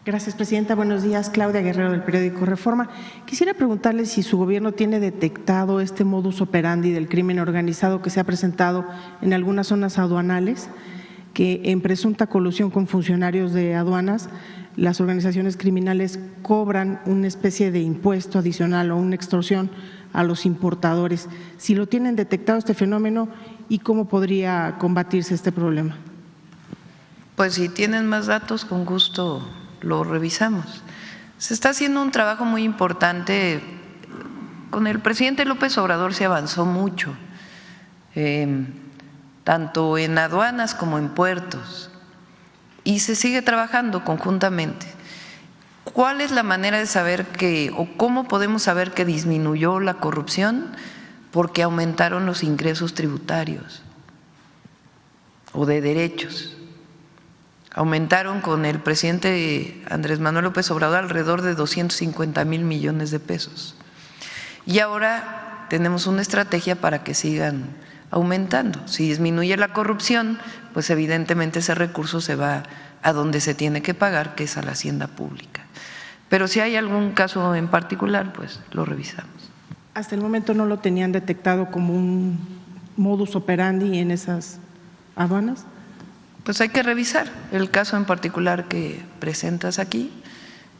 Gracias, presidenta. Buenos días. Claudia Guerrero, del periódico Reforma. Quisiera preguntarle si su gobierno tiene detectado este modus operandi del crimen organizado que se ha presentado en algunas zonas aduanales, que en presunta colusión con funcionarios de aduanas, las organizaciones criminales cobran una especie de impuesto adicional o una extorsión a los importadores. Si lo tienen detectado este fenómeno y cómo podría combatirse este problema. Pues si tienen más datos, con gusto lo revisamos. Se está haciendo un trabajo muy importante. Con el presidente López Obrador se avanzó mucho, tanto en aduanas como en puertos, y se sigue trabajando conjuntamente. ¿Cuál es la manera de saber o cómo podemos saber que disminuyó la corrupción? Porque aumentaron los ingresos tributarios o de derechos. Aumentaron con el presidente Andrés Manuel López Obrador alrededor de 250,000 millones de pesos. Y ahora tenemos una estrategia para que sigan aumentando. Si disminuye la corrupción, pues evidentemente ese recurso se va a donde se tiene que pagar, que es a la hacienda pública. Pero si hay algún caso en particular, pues lo revisamos. Hasta el momento no lo tenían detectado como un modus operandi en esas aduanas. Pues hay que revisar el caso en particular que presentas aquí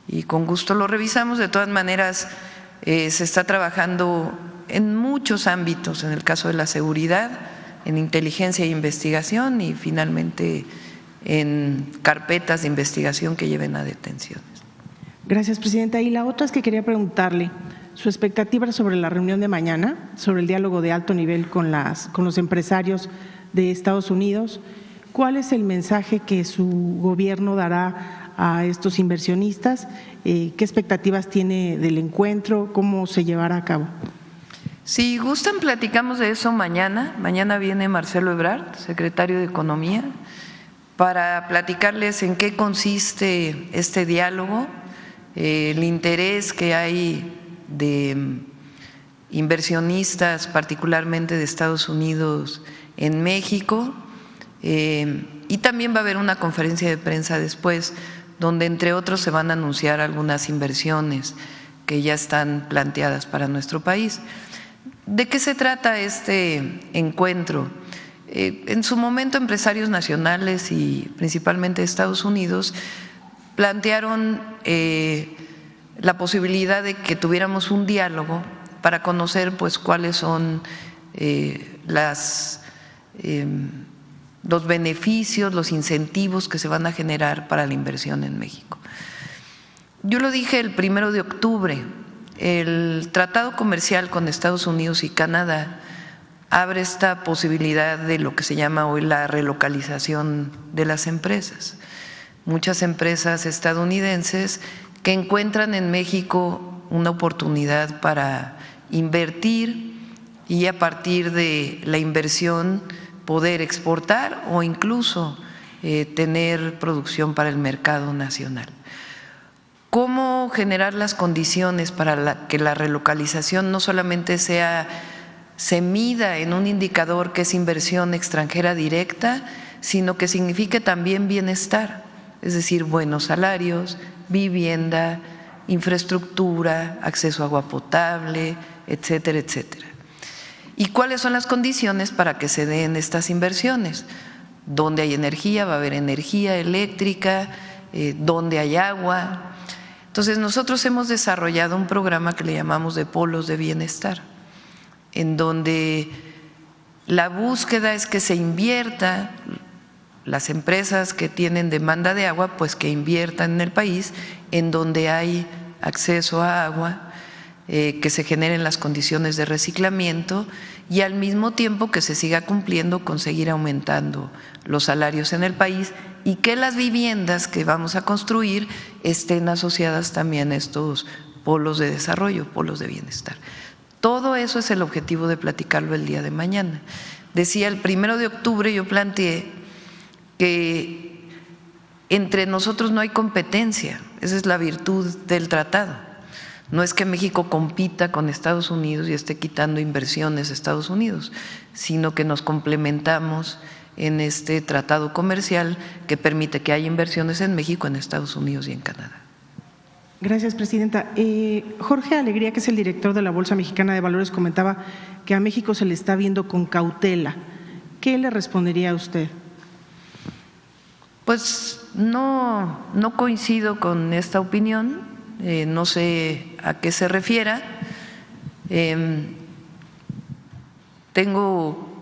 y con gusto lo revisamos. De todas maneras, se está trabajando en muchos ámbitos, en el caso de la seguridad, en inteligencia e investigación y finalmente en carpetas de investigación que lleven a detenciones. Gracias, presidenta. Y la otra es que quería preguntarle su expectativa sobre la reunión de mañana, sobre el diálogo de alto nivel con los empresarios de Estados Unidos. ¿Cuál es el mensaje que su gobierno dará a estos inversionistas? ¿Qué expectativas tiene del encuentro? ¿Cómo se llevará a cabo? Si gustan, platicamos de eso mañana. Mañana viene Marcelo Ebrard, secretario de Economía, para platicarles en qué consiste este diálogo, el interés que hay de inversionistas, particularmente de Estados Unidos, en México. Y también va a haber una conferencia de prensa después, donde entre otros se van a anunciar algunas inversiones que ya están planteadas para nuestro país. ¿De qué se trata este encuentro? En su momento empresarios nacionales y principalmente de Estados Unidos plantearon la posibilidad de que tuviéramos un diálogo para conocer pues cuáles son los beneficios, los incentivos que se van a generar para la inversión en México. Yo lo dije el 1 de octubre, el tratado comercial con Estados Unidos y Canadá abre esta posibilidad de lo que se llama hoy la relocalización de las empresas. Muchas empresas estadounidenses que encuentran en México una oportunidad para invertir y a partir de la inversión poder exportar o incluso tener producción para el mercado nacional. ¿Cómo generar las condiciones para que la relocalización no solamente se mida en un indicador que es inversión extranjera directa, sino que signifique también bienestar, es decir, buenos salarios, vivienda, infraestructura, acceso a agua potable, etcétera, etcétera? ¿Y cuáles son las condiciones para que se den estas inversiones? Donde hay energía, va a haber energía eléctrica, donde hay agua. Entonces nosotros hemos desarrollado un programa que le llamamos de polos de bienestar, en donde la búsqueda es que se invierta, las empresas que tienen demanda de agua, pues que inviertan en el país en donde hay acceso a agua, que se generen las condiciones de reciclamiento y al mismo tiempo que se siga cumpliendo con seguir aumentando los salarios en el país y que las viviendas que vamos a construir estén asociadas también a estos polos de desarrollo, polos de bienestar. Todo eso es el objetivo de platicarlo el día de mañana. Decía, el 1 de octubre yo planteé que entre nosotros no hay competencia, esa es la virtud del tratado. No es que México compita con Estados Unidos y esté quitando inversiones a Estados Unidos, sino que nos complementamos en este tratado comercial que permite que haya inversiones en México, en Estados Unidos y en Canadá. Gracias, presidenta. Jorge Alegría, que es el director de la Bolsa Mexicana de Valores, comentaba que a México se le está viendo con cautela. ¿Qué le respondería a usted? Pues no coincido con esta opinión. No sé a qué se refiera. Tengo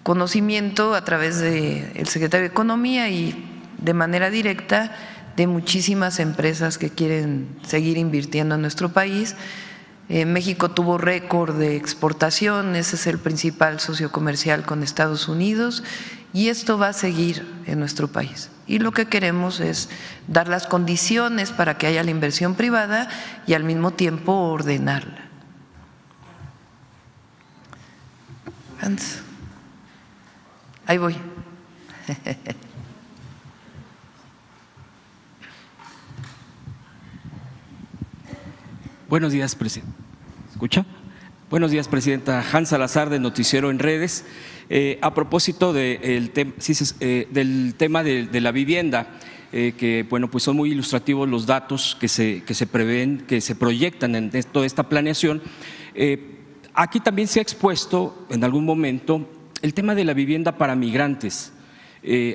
conocimiento a través del secretario de Economía y de manera directa de muchísimas empresas que quieren seguir invirtiendo en nuestro país. México tuvo récord de exportación, ese es el principal socio comercial con Estados Unidos y esto va a seguir en nuestro país. Y lo que queremos es dar las condiciones para que haya la inversión privada y al mismo tiempo ordenarla. Hans. Ahí voy. Buenos días, presidente. ¿Escucha? Buenos días, presidenta. Hans Salazar, de Noticiero en Redes. A propósito del tema de la vivienda, que bueno, pues son muy ilustrativos los datos que se prevén, que se proyectan en toda esta planeación. Aquí también se ha expuesto en algún momento el tema de la vivienda para migrantes.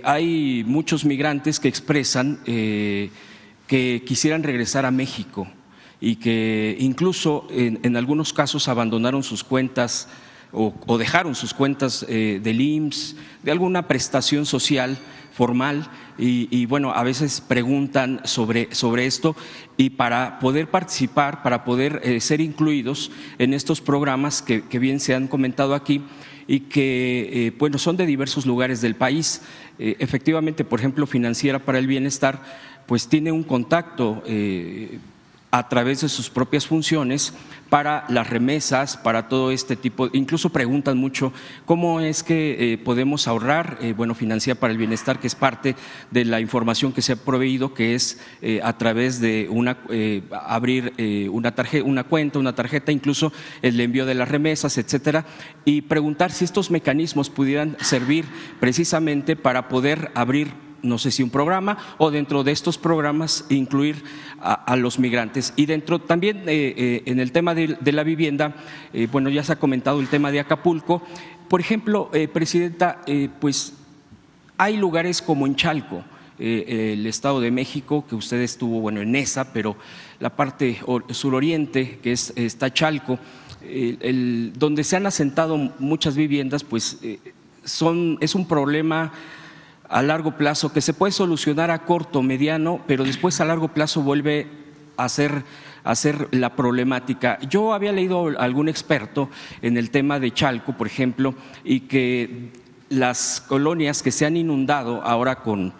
Hay muchos migrantes que expresan que quisieran regresar a México y que incluso en algunos casos abandonaron sus cuentas o dejaron sus cuentas del IMSS, de alguna prestación social formal y bueno, a veces preguntan sobre esto y para poder participar, para poder ser incluidos en estos programas que bien se han comentado aquí y que bueno, son de diversos lugares del país. Efectivamente, por ejemplo, Financiera para el Bienestar pues tiene un contacto a través de sus propias funciones para las remesas, para todo este tipo, incluso preguntan mucho cómo es que podemos ahorrar. Bueno, Financiera para el Bienestar, que es parte de la información que se ha proveído, que es a través de abrir una cuenta, una tarjeta, incluso el envío de las remesas, etcétera, y preguntar si estos mecanismos pudieran servir precisamente para poder abrir, no sé si un programa o dentro de estos programas incluir a los migrantes. Y dentro también en el tema de la vivienda, bueno, ya se ha comentado el tema de Acapulco. Por ejemplo, presidenta, pues hay lugares como en Chalco, el Estado de México, que usted estuvo, bueno, en esa, pero la parte suroriente, que está Chalco, donde se han asentado muchas viviendas, pues es un problema a largo plazo que se puede solucionar a corto, mediano, pero después a largo plazo vuelve a ser la problemática. Yo había leído a algún experto en el tema de Chalco, por ejemplo, y que las colonias que se han inundado ahora con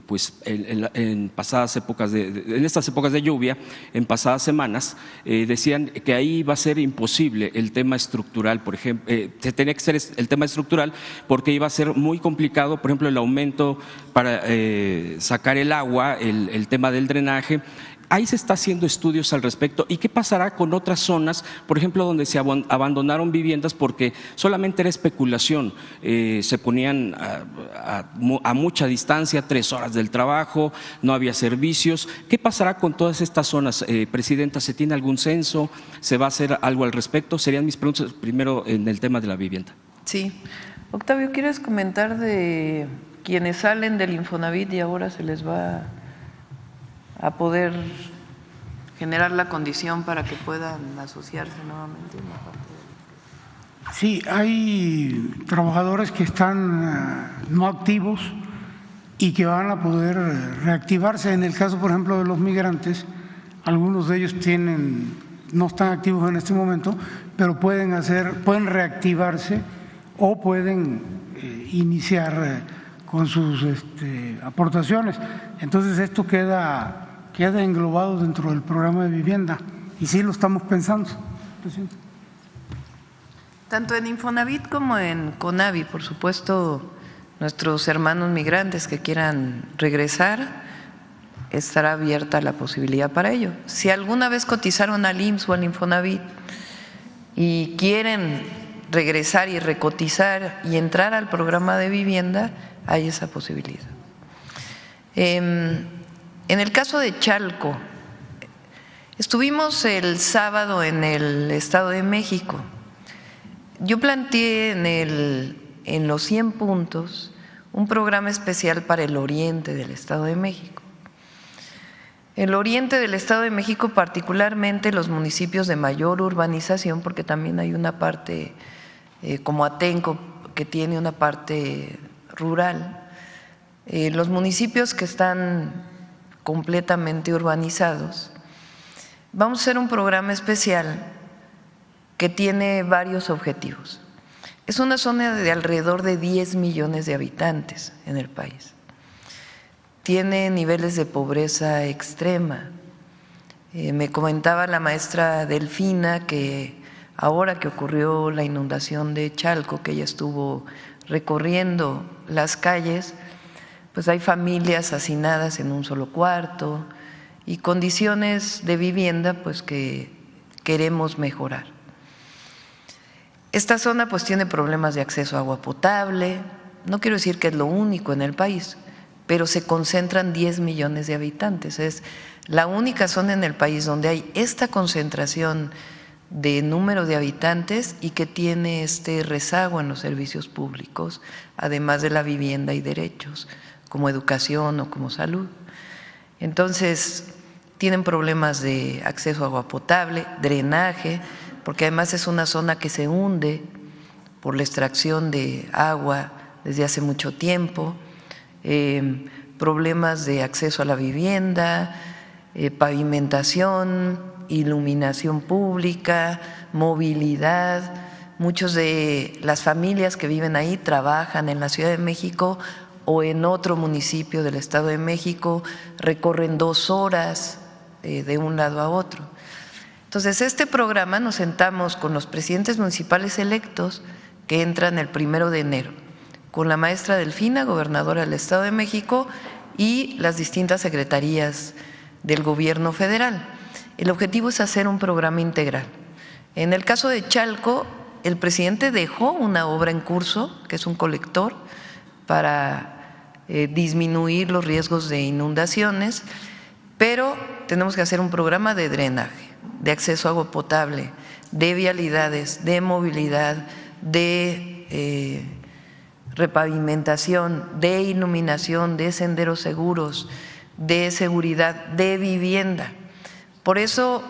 pues en pasadas épocas en estas épocas de lluvia, en pasadas semanas, decían que ahí iba a ser imposible el tema estructural, por ejemplo, se tenía que ser el tema estructural porque iba a ser muy complicado, por ejemplo, el aumento para sacar el agua, el tema del drenaje. Ahí se está haciendo estudios al respecto. ¿Y qué pasará con otras zonas, por ejemplo, donde se abandonaron viviendas porque solamente era especulación? Se ponían a mucha distancia, 3 horas del trabajo, no había servicios. ¿Qué pasará con todas estas zonas, Presidenta? ¿Se tiene algún censo? ¿Se va a hacer algo al respecto? Serían mis preguntas primero en el tema de la vivienda. Sí. Octavio, ¿quieres comentar de quienes salen del Infonavit y ahora se les va a poder generar la condición para que puedan asociarse nuevamente? Sí, hay trabajadores que están no activos y que van a poder reactivarse. En el caso, por ejemplo, de los migrantes, algunos de ellos no están activos en este momento, pero pueden reactivarse o pueden iniciar con sus aportaciones. Entonces esto queda englobado dentro del programa de vivienda y sí lo estamos pensando, Presidente. Tanto en Infonavit como en CONAVI, por supuesto, nuestros hermanos migrantes que quieran regresar, estará abierta la posibilidad para ello. Si alguna vez cotizaron al IMSS o al Infonavit y quieren regresar y recotizar y entrar al programa de vivienda, hay esa posibilidad. En el caso de Chalco, estuvimos el sábado en el Estado de México. Yo planteé en los 100 puntos un programa especial para el oriente del Estado de México. El oriente del Estado de México, particularmente los municipios de mayor urbanización, porque también hay una parte como Atenco que tiene una parte rural, los municipios que están completamente urbanizados. Vamos a hacer un programa especial que tiene varios objetivos. Es una zona de alrededor de 10 millones de habitantes en el país. Tiene niveles de pobreza extrema. Me comentaba la maestra Delfina que ahora que ocurrió la inundación de Chalco, que ella estuvo recorriendo las calles, pues hay familias hacinadas en un solo cuarto y condiciones de vivienda pues que queremos mejorar. Esta zona pues tiene problemas de acceso a agua potable, no quiero decir que es lo único en el país, pero se concentran 10 millones de habitantes, es la única zona en el país donde hay esta concentración de número de habitantes y que tiene este rezago en los servicios públicos, además de la vivienda y derechos, como educación o como salud. Entonces, tienen problemas de acceso a agua potable, drenaje, porque además es una zona que se hunde por la extracción de agua desde hace mucho tiempo, problemas de acceso a la vivienda, pavimentación, iluminación pública, movilidad. Muchos de las familias que viven ahí trabajan en la Ciudad de México o en otro municipio del Estado de México, recorren 2 horas de un lado a otro. Entonces, este programa nos sentamos con los presidentes municipales electos que entran el 1 de enero, con la maestra Delfina, gobernadora del Estado de México, y las distintas secretarías del gobierno federal. El objetivo es hacer un programa integral. En el caso de Chalco, el presidente dejó una obra en curso, que es un colector, para disminuir los riesgos de inundaciones, pero tenemos que hacer un programa de drenaje, de acceso a agua potable, de vialidades, de movilidad, de repavimentación, de iluminación, de senderos seguros, de seguridad, de vivienda. Por eso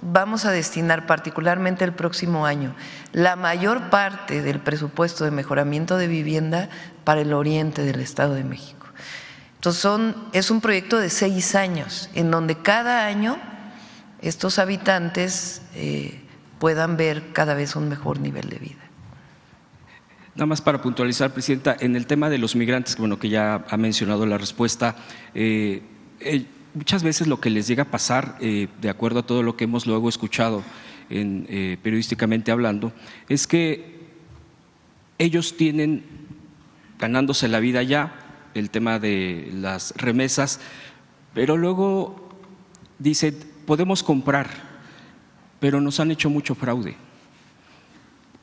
vamos a destinar particularmente el próximo año la mayor parte del presupuesto de mejoramiento de vivienda para el oriente del Estado de México. Entonces es un proyecto de 6 años, en donde cada año estos habitantes puedan ver cada vez un mejor nivel de vida. Nada más para puntualizar, Presidenta, en el tema de los migrantes, bueno, que ya ha mencionado la respuesta, muchas veces lo que les llega a pasar, de acuerdo a todo lo que hemos luego escuchado periodísticamente hablando, es que ellos tienen ganándose la vida ya, el tema de las remesas, pero luego dicen, podemos comprar, pero nos han hecho mucho fraude,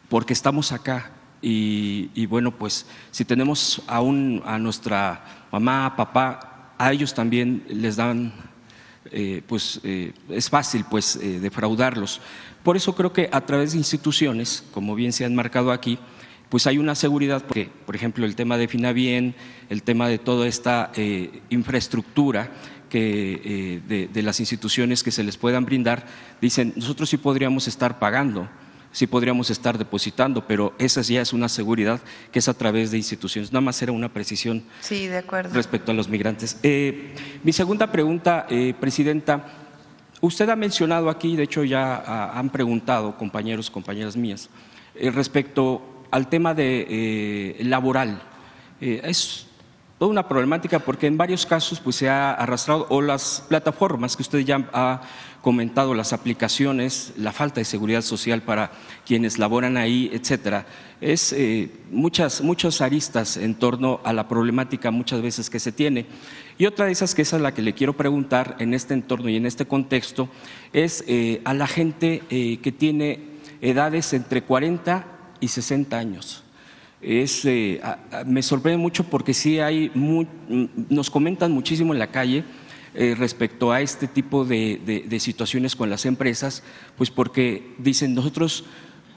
porque estamos acá. Y bueno, pues si tenemos aún a nuestra mamá, papá, a ellos también les dan, es fácil pues defraudarlos. Por eso creo que a través de instituciones, como bien se han marcado aquí, pues hay una seguridad, porque por ejemplo el tema de Finabien, el tema de toda esta infraestructura de las instituciones que se les puedan brindar, dicen nosotros sí podríamos estar pagando, sí podríamos estar depositando, pero esa ya es una seguridad que es a través de instituciones. Nada más era una precisión. Sí, de acuerdo. Respecto a los migrantes. Mi segunda pregunta, Presidenta, usted ha mencionado aquí, de hecho ya han preguntado compañeros, compañeras mías, respecto al tema de laboral. Es toda una problemática porque en varios casos pues se ha arrastrado, o las plataformas que usted ya ha comentado, las aplicaciones, la falta de seguridad social para quienes laboran ahí, etcétera. Es muchas aristas en torno a la problemática muchas veces que se tiene. Y otra de esas, que esa es la que le quiero preguntar en este entorno y en este contexto, es a la gente que tiene edades entre 40 y 60 años. Me sorprende mucho porque sí nos comentan muchísimo en la calle respecto a este tipo de situaciones con las empresas, pues porque dicen nosotros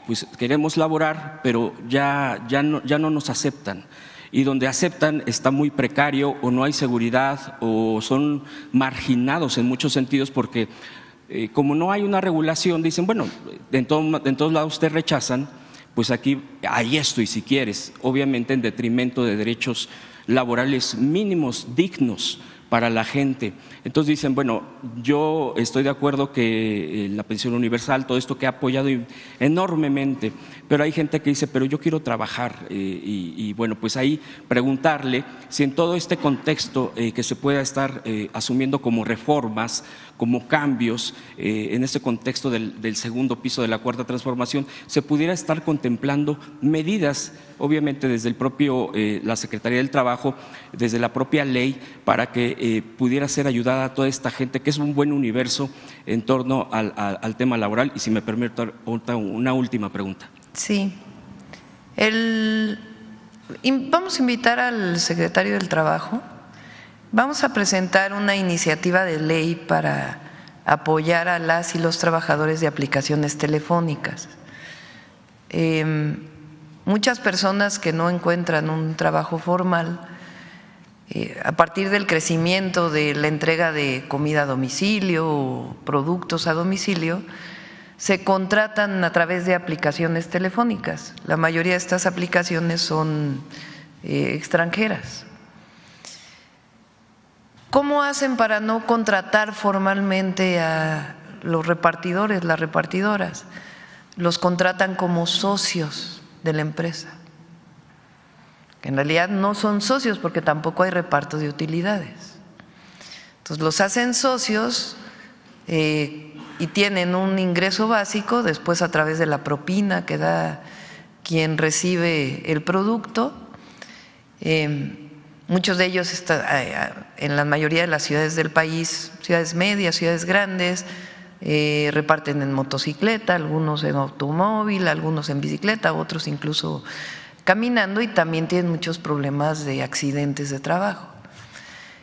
pues queremos laborar, pero ya no nos aceptan. Y donde aceptan está muy precario, o no hay seguridad, o son marginados en muchos sentidos, porque como no hay una regulación, dicen bueno, en todos lados te rechazan, pues aquí hay esto, y si quieres, obviamente en detrimento de derechos laborales mínimos, dignos para la gente. Entonces dicen, bueno, yo estoy de acuerdo que la pensión universal, todo esto que ha apoyado enormemente, pero hay gente que dice, pero yo quiero trabajar, y bueno, pues ahí preguntarle si en todo este contexto que se pueda estar asumiendo como reformas, como cambios, en este contexto del segundo piso de la Cuarta Transformación, se pudiera estar contemplando medidas, obviamente desde la Secretaría del Trabajo, desde la propia ley, para que pudiera ser ayudada a toda esta gente, que es un buen universo en torno al tema laboral. Y si me permite una última pregunta. Sí. Vamos a invitar al secretario del Trabajo. Vamos a presentar una iniciativa de ley para apoyar a las y los trabajadores de aplicaciones telefónicas. Muchas personas que no encuentran un trabajo formal, a partir del crecimiento de la entrega de comida a domicilio o productos a domicilio, se contratan a través de aplicaciones telefónicas. La mayoría de estas aplicaciones son extranjeras. ¿Cómo hacen para no contratar formalmente a los repartidores, las repartidoras? Los contratan como socios de la empresa. En realidad no son socios porque tampoco hay reparto de utilidades. Entonces los hacen socios y tienen un ingreso básico, después a través de la propina que da quien recibe el producto. Muchos de ellos están en la mayoría de las ciudades del país, ciudades medias, ciudades grandes, reparten en motocicleta, algunos en automóvil, algunos en bicicleta, otros incluso caminando, y también tienen muchos problemas de accidentes de trabajo.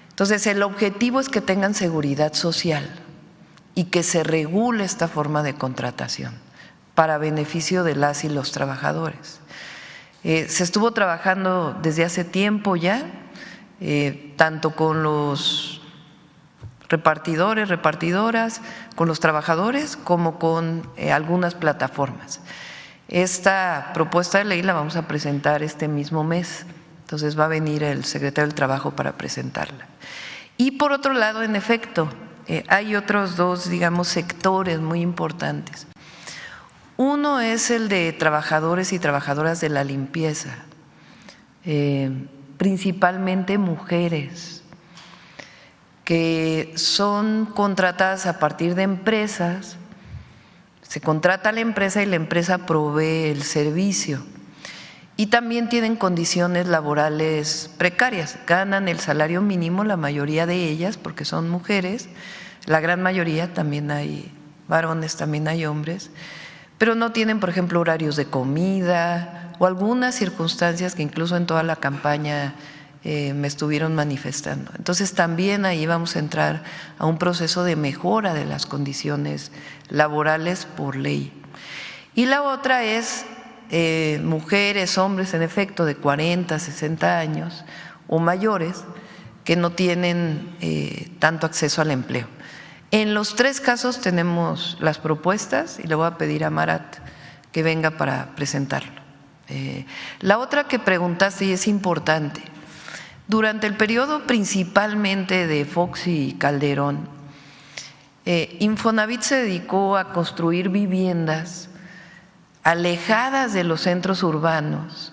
Entonces el objetivo es que tengan seguridad social y que se regule esta forma de contratación para beneficio de las y los trabajadores. Se estuvo trabajando desde hace tiempo ya, tanto con los repartidores, repartidoras, con los trabajadores, como con algunas plataformas. Esta propuesta de ley la vamos a presentar este mismo mes Entonces va a venir el secretario del Trabajo para presentarla. Y por otro lado, en efecto, hay otros dos, digamos, sectores muy importantes. Uno es el de trabajadores y trabajadoras de la limpieza, principalmente mujeres, que son contratadas a partir de empresas. Se contrata a la empresa y la empresa provee el servicio. Y también tienen condiciones laborales precarias, ganan el salario mínimo, la mayoría de ellas, porque son mujeres, la gran mayoría, también hay varones, también hay hombres, pero no tienen, por ejemplo, horarios de comida o algunas circunstancias que incluso en toda la campaña me estuvieron manifestando. Entonces también ahí vamos a entrar a un proceso de mejora de las condiciones laborales por ley. Y la otra es mujeres, hombres en efecto de 40, 60 años o mayores que no tienen tanto acceso al empleo. En los tres casos tenemos las propuestas y le voy a pedir a Marat que venga para presentarlo. La otra que preguntaste y es importante, durante el periodo principalmente de Fox y Calderón, Infonavit se dedicó a construir viviendas alejadas de los centros urbanos,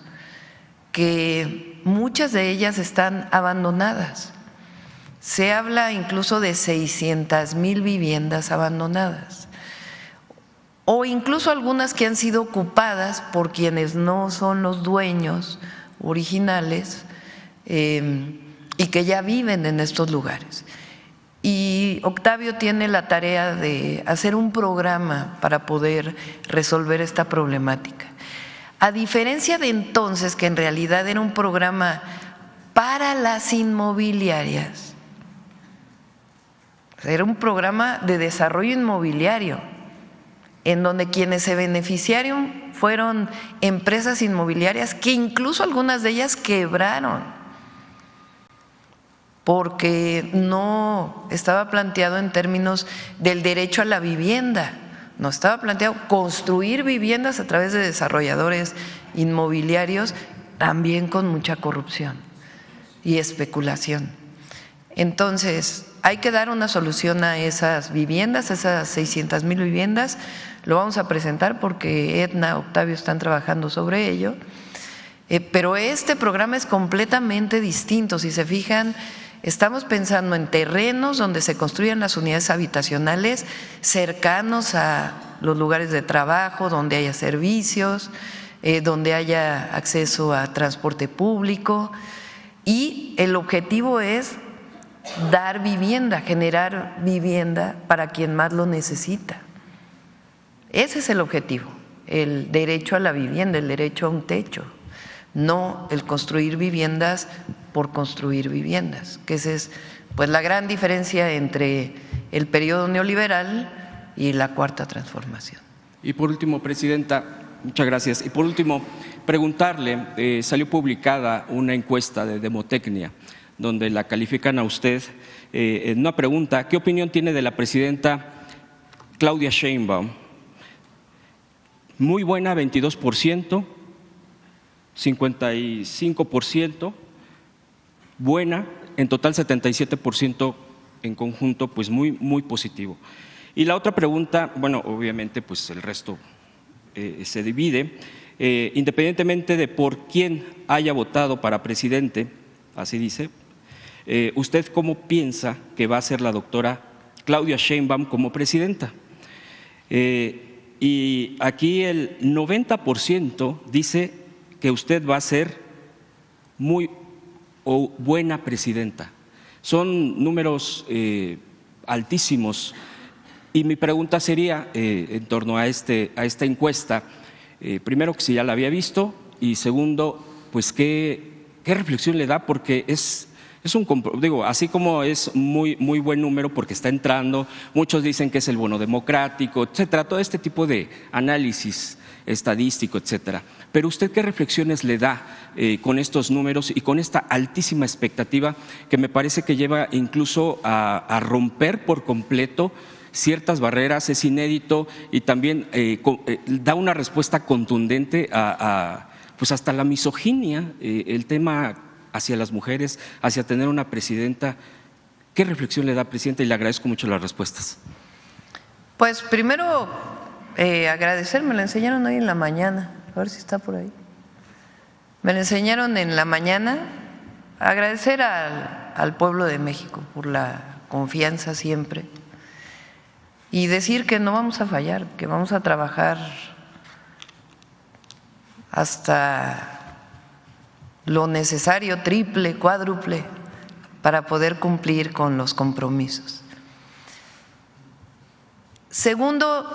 que muchas de ellas están abandonadas. Se habla incluso de 600,000 viviendas abandonadas, o incluso algunas que han sido ocupadas por quienes no son los dueños originales y que ya viven en estos lugares. Y Octavio tiene la tarea de hacer un programa para poder resolver esta problemática. A diferencia de entonces, que en realidad era un programa para las inmobiliarias, era un programa de desarrollo inmobiliario, en donde quienes se beneficiaron fueron empresas inmobiliarias que incluso algunas de ellas quebraron, porque no estaba planteado en términos del derecho a la vivienda, no estaba planteado construir viviendas a través de desarrolladores inmobiliarios, también con mucha corrupción y especulación. Entonces, hay que dar una solución a esas viviendas, a esas 600,000 viviendas. Lo vamos a presentar porque Edna, Octavio están trabajando sobre ello, pero este programa es completamente distinto. Si se fijan, estamos pensando en terrenos donde se construyan las unidades habitacionales cercanos a los lugares de trabajo, donde haya servicios, donde haya acceso a transporte público, y el objetivo es dar vivienda, generar vivienda para quien más lo necesita. Ese es el objetivo, el derecho a la vivienda, el derecho a un techo, no el construir viviendas por construir viviendas, que esa es pues la gran diferencia entre el periodo neoliberal y la Cuarta Transformación. Y por último, Presidenta, muchas gracias. Y por último, preguntarle, salió publicada una encuesta de Demotecnia, donde la califican a usted en una pregunta: ¿qué opinión tiene de la presidenta Claudia Sheinbaum? Muy buena, 22%, 55%, buena, en total 77% en conjunto, pues muy positivo. Y la otra pregunta, bueno, obviamente pues el resto se divide, independientemente de por quién haya votado para presidente, así dice, ¿usted cómo piensa que va a ser la doctora Claudia Sheinbaum como presidenta? Y aquí el 90% dice que usted va a ser muy buena presidenta. Son números altísimos. Y mi pregunta sería, en torno a esta encuesta, primero, que si ya la había visto, y segundo, pues qué reflexión le da, porque es digo, así como es muy buen número porque está entrando, muchos dicen que es el bono democrático, etcétera, todo este tipo de análisis estadístico, etcétera. Pero usted, ¿qué reflexiones le da con estos números y con esta altísima expectativa que me parece que lleva incluso a romper por completo ciertas barreras? Es inédito y también da una respuesta contundente a pues hasta la misoginia, el tema hacia las mujeres, hacia tener una presidenta. ¿Qué reflexión le da, presidenta? Y le agradezco mucho las respuestas. Pues primero agradecer, me la enseñaron hoy en la mañana, a ver si está por ahí. Me la enseñaron en la mañana, agradecer al pueblo de México por la confianza siempre y decir que no vamos a fallar, que vamos a trabajar hasta lo necesario, triple, cuádruple, para poder cumplir con los compromisos. Segundo,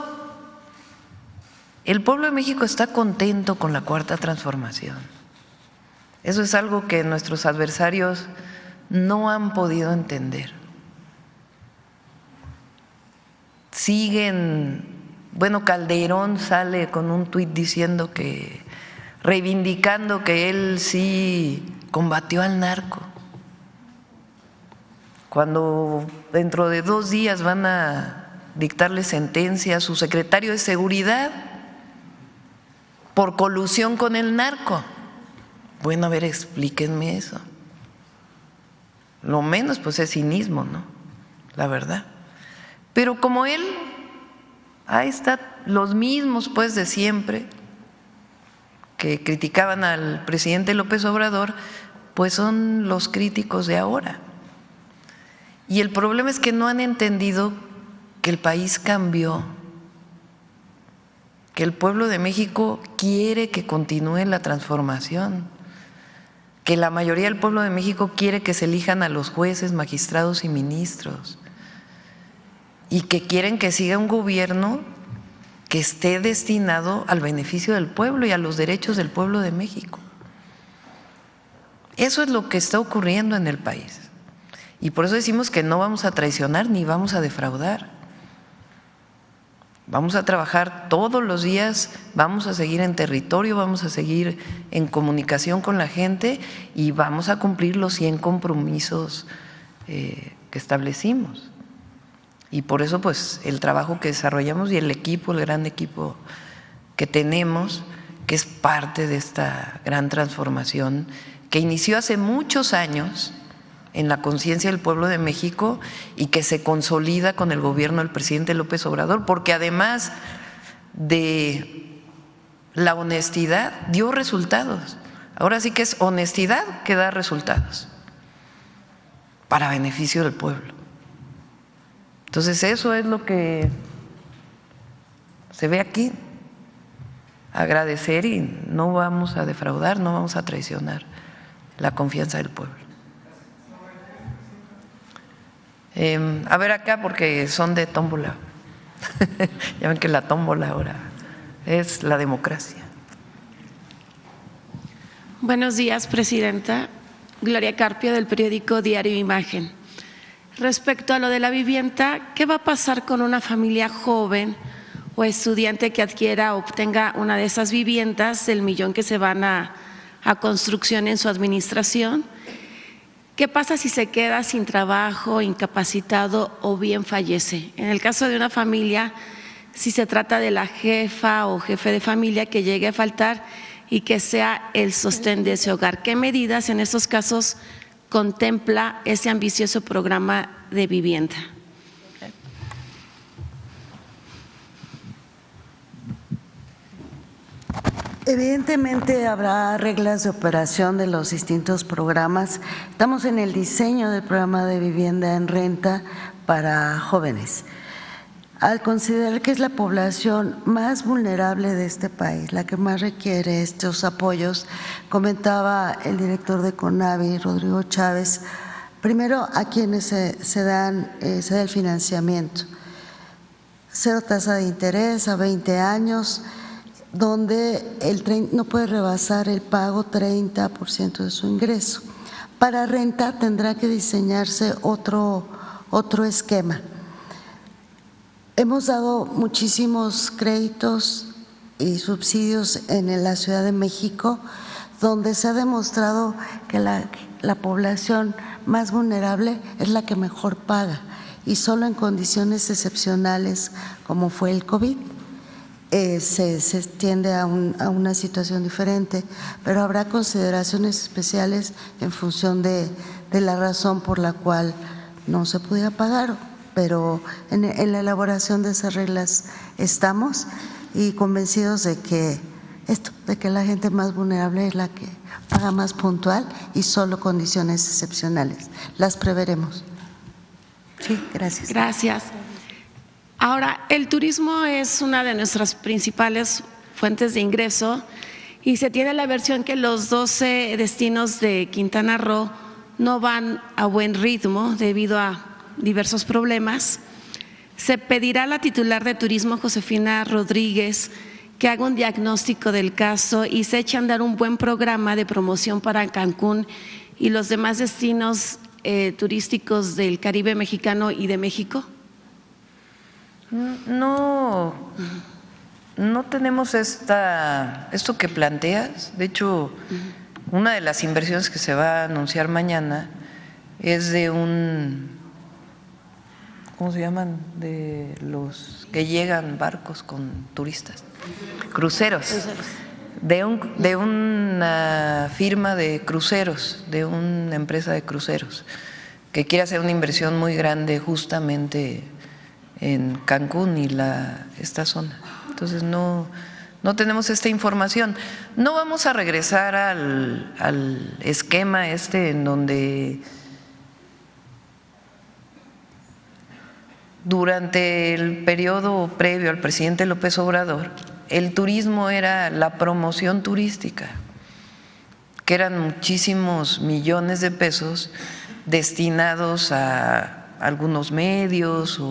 el pueblo de México está contento con la Cuarta Transformación. Eso es algo que nuestros adversarios no han podido entender. Siguen, bueno, Calderón sale con un tuit diciendo que, reivindicando que él sí combatió al narco, cuando dentro de 2 días van a dictarle sentencia a su secretario de Seguridad por colusión con el narco. Bueno, a ver, explíquenme eso. Lo menos pues es cinismo, ¿no? La verdad. Pero como él, ahí está los mismos pues de siempre que criticaban al presidente López Obrador, pues son los críticos de ahora. Y el problema es que no han entendido que el país cambió, que el pueblo de México quiere que continúe la transformación, que la mayoría del pueblo de México quiere que se elijan a los jueces, magistrados y ministros, y que quieren que siga un gobierno que esté destinado al beneficio del pueblo y a los derechos del pueblo de México. Eso es lo que está ocurriendo en el país. Y por eso decimos que no vamos a traicionar ni vamos a defraudar. Vamos a trabajar todos los días, vamos a seguir en territorio, vamos a seguir en comunicación con la gente y vamos a cumplir los 100 compromisos que establecimos. Y por eso pues el trabajo que desarrollamos y el equipo, el gran equipo que tenemos, que es parte de esta gran transformación que inició hace muchos años en la conciencia del pueblo de México y que se consolida con el gobierno del presidente López Obrador, porque además de la honestidad dio resultados. Ahora sí que es honestidad que da resultados para beneficio del pueblo. Entonces eso es lo que se ve aquí. Agradecer y no vamos a defraudar, no vamos a traicionar la confianza del pueblo. A ver acá, porque son de tómbola. Ya ven que la tómbola ahora es la democracia. Buenos días, presidenta. Gloria Carpio, del periódico Diario Imagen. Respecto a lo de la vivienda, ¿qué va a pasar con una familia joven o estudiante que adquiera o obtenga una de esas viviendas, el millón que se van a construcción en su administración? ¿Qué pasa si se queda sin trabajo, incapacitado o bien fallece? En el caso de una familia, si se trata de la jefa o jefe de familia que llegue a faltar y que sea el sostén de ese hogar, ¿qué medidas en estos casos contempla ese ambicioso programa de vivienda? Evidentemente habrá reglas de operación de los distintos programas. Estamos en el diseño del programa de vivienda en renta para jóvenes. Al considerar que es la población más vulnerable de este país, la que más requiere estos apoyos, comentaba el director de CONAVI, Rodrigo Chávez, primero a quienes se da el financiamiento, 0 tasa de interés a 20 años, donde no puede rebasar el pago 30% de su ingreso. Para renta tendrá que diseñarse otro esquema. Hemos dado muchísimos créditos y subsidios en la Ciudad de México, donde se ha demostrado que la población más vulnerable es la que mejor paga, y solo en condiciones excepcionales como fue el COVID. se tiende a una situación diferente, pero habrá consideraciones especiales en función de la razón por la cual no se pudiera pagar, pero en la elaboración de esas reglas estamos y convencidos de que la gente más vulnerable es la que paga más puntual y solo condiciones excepcionales. Las preveremos. Sí, gracias. Gracias. Ahora, el turismo es una de nuestras principales fuentes de ingreso y se tiene la versión que los 12 destinos de Quintana Roo no van a buen ritmo debido a diversos problemas. Se pedirá a la titular de turismo, Josefina Rodríguez, que haga un diagnóstico del caso y se eche a andar un buen programa de promoción para Cancún y los demás destinos turísticos del Caribe mexicano y de México. No tenemos esto que planteas. De hecho, una de las inversiones que se va a anunciar mañana es de ¿cómo se llaman? De los que llegan barcos con turistas, cruceros. De una firma de cruceros, de una empresa de cruceros, que quiere hacer una inversión muy grande justamente en Cancún y esta zona. Entonces no tenemos esta información. No vamos a regresar al esquema en donde durante el periodo previo al presidente López Obrador el turismo era la promoción turística, que eran muchísimos millones de pesos destinados a algunos medios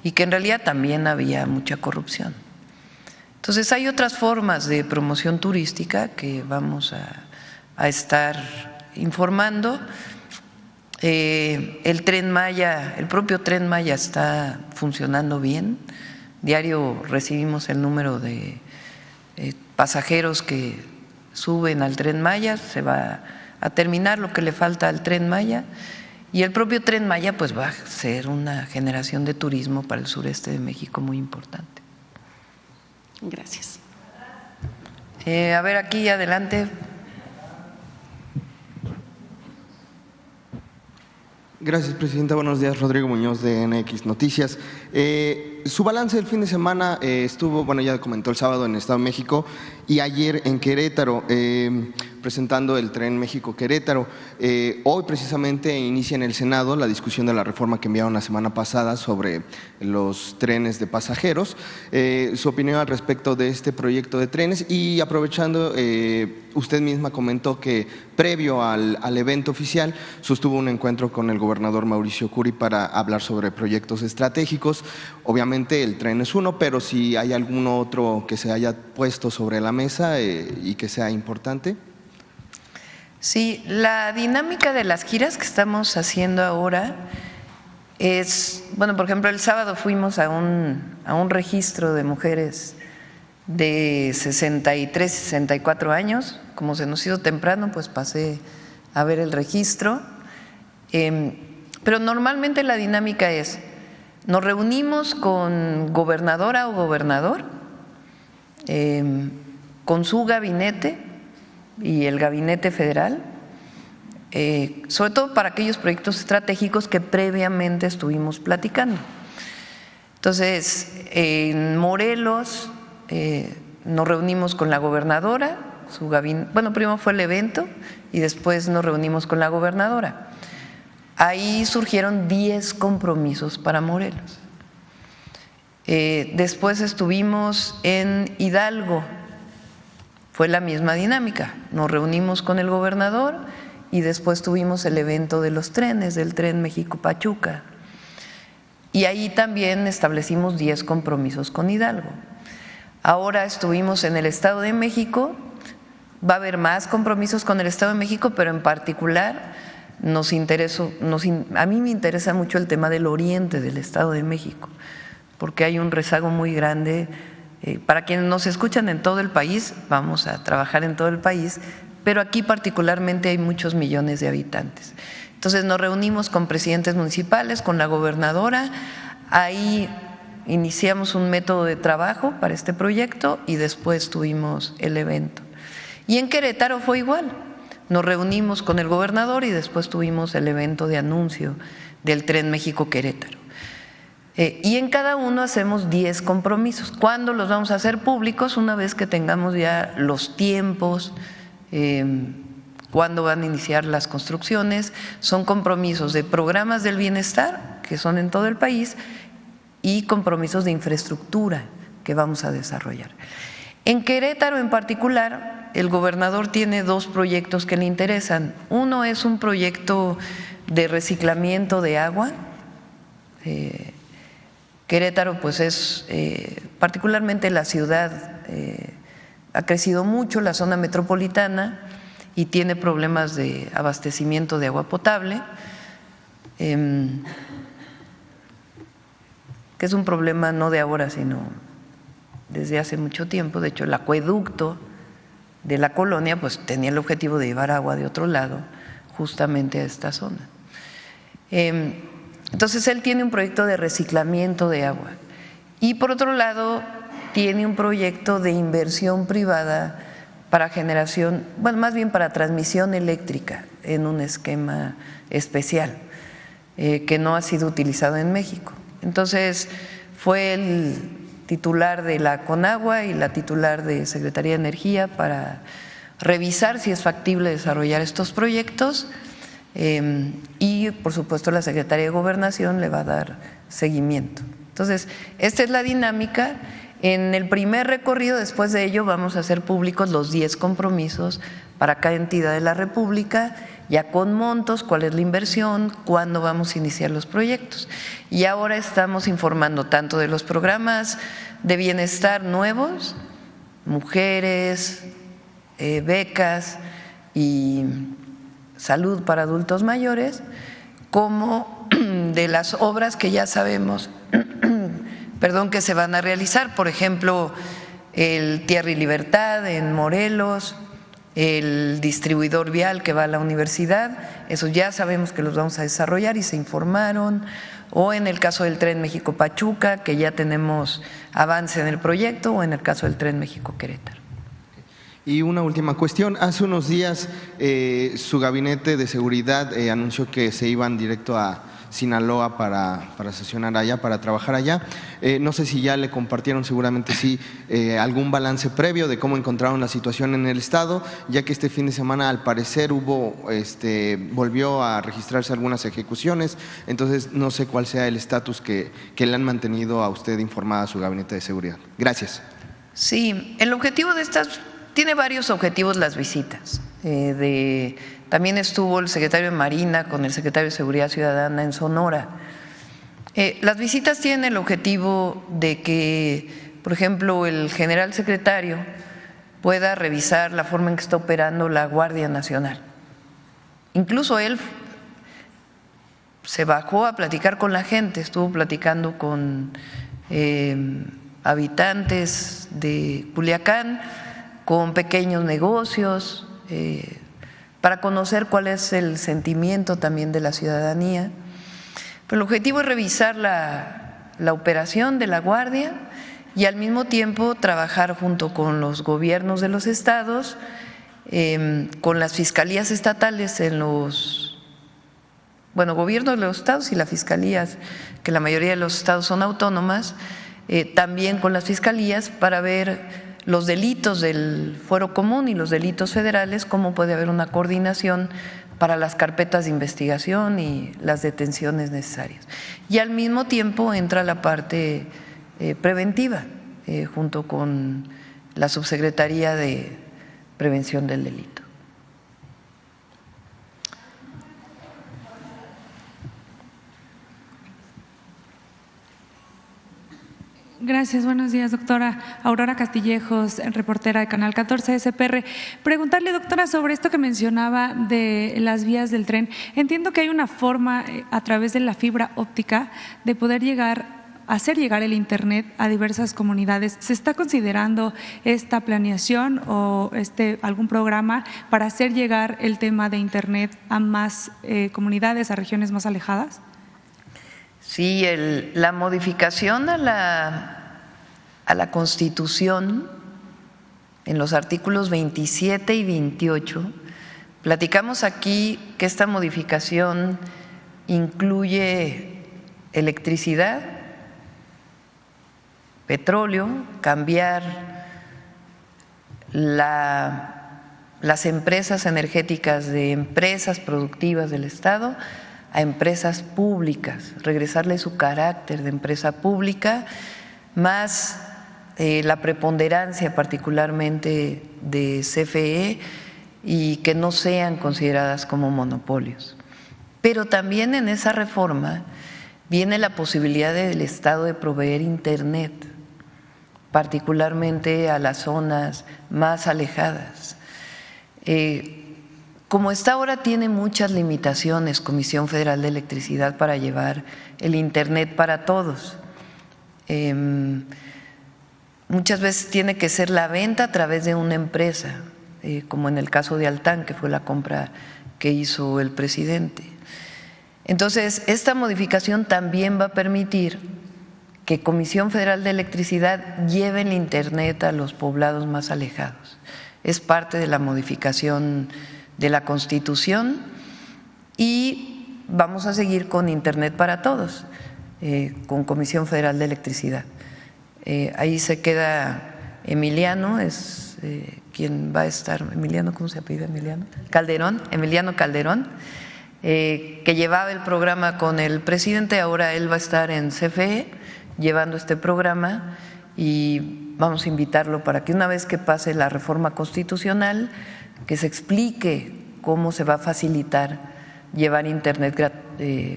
y que en realidad también había mucha corrupción. Entonces hay otras formas de promoción turística que vamos a estar informando. El Tren Maya, el propio Tren Maya está funcionando bien. Diario recibimos el número de pasajeros que suben al Tren Maya. Se va a terminar lo que le falta al Tren Maya. Y el propio Tren Maya pues va a ser una generación de turismo para el sureste de México muy importante. Gracias. A ver, aquí adelante. Gracias, Presidenta. Buenos días, Rodrigo Muñoz de NX Noticias. Su balance del fin de semana estuvo, ya comentó el sábado en el Estado de México y ayer en Querétaro, presentando el Tren México-Querétaro. Hoy precisamente inicia en el Senado la discusión de la reforma que enviaron la semana pasada sobre los trenes de pasajeros. Su opinión al respecto de este proyecto de trenes y aprovechando, usted misma comentó que previo al evento oficial sostuvo un encuentro con el gobernador Mauricio Curi para hablar sobre proyectos estratégicos. Obviamente el tren es uno, pero si hay algún otro que se haya puesto sobre la mesa y que sea importante. Sí, la dinámica de las giras que estamos haciendo ahora es, por ejemplo, el sábado fuimos a un registro de mujeres de 63, 64 años. Como se nos hizo temprano, pues pasé a ver el registro. Pero normalmente la dinámica es, nos reunimos con gobernadora o gobernador, con su gabinete y el gabinete federal, sobre todo para aquellos proyectos estratégicos que previamente estuvimos platicando. Entonces, en Morelos nos reunimos con la gobernadora, su gabinete, primero fue el evento y después nos reunimos con la gobernadora. Ahí surgieron 10 compromisos para Morelos. Después estuvimos en Hidalgo, fue la misma dinámica, nos reunimos con el gobernador y después tuvimos el evento de los trenes, del Tren México-Pachuca. Y ahí también establecimos 10 compromisos con Hidalgo. Ahora estuvimos en el Estado de México, va a haber más compromisos con el Estado de México, pero en particular a mí me interesa mucho el tema del oriente del Estado de México, porque hay un rezago muy grande. Para quienes nos escuchan en todo el país, vamos a trabajar en todo el país, pero aquí particularmente hay muchos millones de habitantes. Entonces nos reunimos con presidentes municipales, con la gobernadora, ahí iniciamos un método de trabajo para este proyecto y después tuvimos el evento. Y en Querétaro fue igual, nos reunimos con el gobernador y después tuvimos el evento de anuncio del Tren México-Querétaro. Y en cada uno hacemos 10 compromisos. ¿Cuándo los vamos a hacer públicos? Una vez que tengamos ya los tiempos, cuándo van a iniciar las construcciones. Son compromisos de programas del bienestar, que son en todo el país, y compromisos de infraestructura que vamos a desarrollar. En Querétaro en particular, el gobernador tiene 2 proyectos que le interesan. Uno es un proyecto de reciclamiento de agua. Querétaro pues es, particularmente la ciudad, ha crecido mucho, la zona metropolitana, y tiene problemas de abastecimiento de agua potable, que es un problema no de ahora, sino desde hace mucho tiempo. De hecho, el acueducto de la colonia pues tenía el objetivo de llevar agua de otro lado justamente a esta zona. Entonces él tiene un proyecto de reciclamiento de agua y por otro lado tiene un proyecto de inversión privada para generación, bueno, más bien para transmisión eléctrica en un esquema especial que no ha sido utilizado en México. Entonces fue el titular de la Conagua y la titular de Secretaría de Energía para revisar si es factible desarrollar estos proyectos y por supuesto la Secretaría de Gobernación le va a dar seguimiento. Entonces, esta es la dinámica. En el primer recorrido, después de ello, vamos a hacer públicos los 10 compromisos para cada entidad de la República, ya con montos, cuál es la inversión, cuándo vamos a iniciar los proyectos. Y ahora estamos informando tanto de los programas de bienestar nuevos, mujeres, becas y salud para adultos mayores, como de las obras que ya sabemos que se van a realizar, por ejemplo, el Tierra y Libertad en Morelos, el distribuidor vial que va a la universidad, eso ya sabemos que los vamos a desarrollar y se informaron, o en el caso del Tren México-Pachuca, que ya tenemos avance en el proyecto, o en el caso del Tren México-Querétaro. Y una última cuestión, hace unos días su gabinete de seguridad anunció que se iban directo a Sinaloa para sesionar allá, para trabajar allá. No sé si ya le compartieron, seguramente sí, algún balance previo de cómo encontraron la situación en el estado, ya que este fin de semana al parecer volvió a registrarse algunas ejecuciones, entonces no sé cuál sea el estatus que le han mantenido a usted informada a su gabinete de seguridad. Gracias. Sí, el objetivo de estas, tiene varios objetivos las visitas. También estuvo el secretario de Marina con el secretario de Seguridad Ciudadana en Sonora. Las visitas tienen el objetivo de que, por ejemplo, el general secretario pueda revisar la forma en que está operando la Guardia Nacional. Incluso él se bajó a platicar con la gente, estuvo platicando con habitantes de Culiacán, con pequeños negocios, para conocer cuál es el sentimiento también de la ciudadanía. Pero el objetivo es revisar la operación de la Guardia y al mismo tiempo trabajar junto con los gobiernos de los estados, con las fiscalías estatales en los, gobiernos de los estados y las fiscalías, que la mayoría de los estados son autónomas, también con las fiscalías para ver los delitos del fuero común y los delitos federales, cómo puede haber una coordinación para las carpetas de investigación y las detenciones necesarias. Y al mismo tiempo entra la parte preventiva, junto con la Subsecretaría de Prevención del Delito. Gracias, buenos días, doctora. Aurora Castillejos, reportera de Canal 14 SPR. Preguntarle, doctora, sobre esto que mencionaba de las vías del tren. Entiendo que hay una forma a través de la fibra óptica de poder hacer llegar el Internet a diversas comunidades. ¿Se está considerando esta planeación o algún programa para hacer llegar el tema de Internet a más comunidades, a regiones más alejadas? Sí, la modificación a la Constitución en los artículos 27 y 28, platicamos aquí que esta modificación incluye electricidad, petróleo, cambiar las empresas energéticas de empresas productivas del Estado a empresas públicas, regresarle su carácter de empresa pública, más la preponderancia particularmente de CFE y que no sean consideradas como monopolios. Pero también en esa reforma viene la posibilidad del Estado de proveer Internet, particularmente a las zonas más alejadas. Como está ahora tiene muchas limitaciones Comisión Federal de Electricidad para llevar el Internet para todos. Muchas veces tiene que ser la venta a través de una empresa, como en el caso de Altán, que fue la compra que hizo el presidente. Entonces, esta modificación también va a permitir que Comisión Federal de Electricidad lleve el Internet a los poblados más alejados. Es parte de la modificación de la Constitución y vamos a seguir con Internet para todos, con Comisión Federal de Electricidad. Ahí se queda Emiliano, es quien va a estar, Emiliano, ¿cómo se apellida Emiliano? Calderón, Emiliano Calderón, que llevaba el programa con el presidente, ahora él va a estar en CFE llevando este programa y vamos a invitarlo para que una vez que pase la reforma constitucional, que se explique cómo se va a facilitar llevar Internet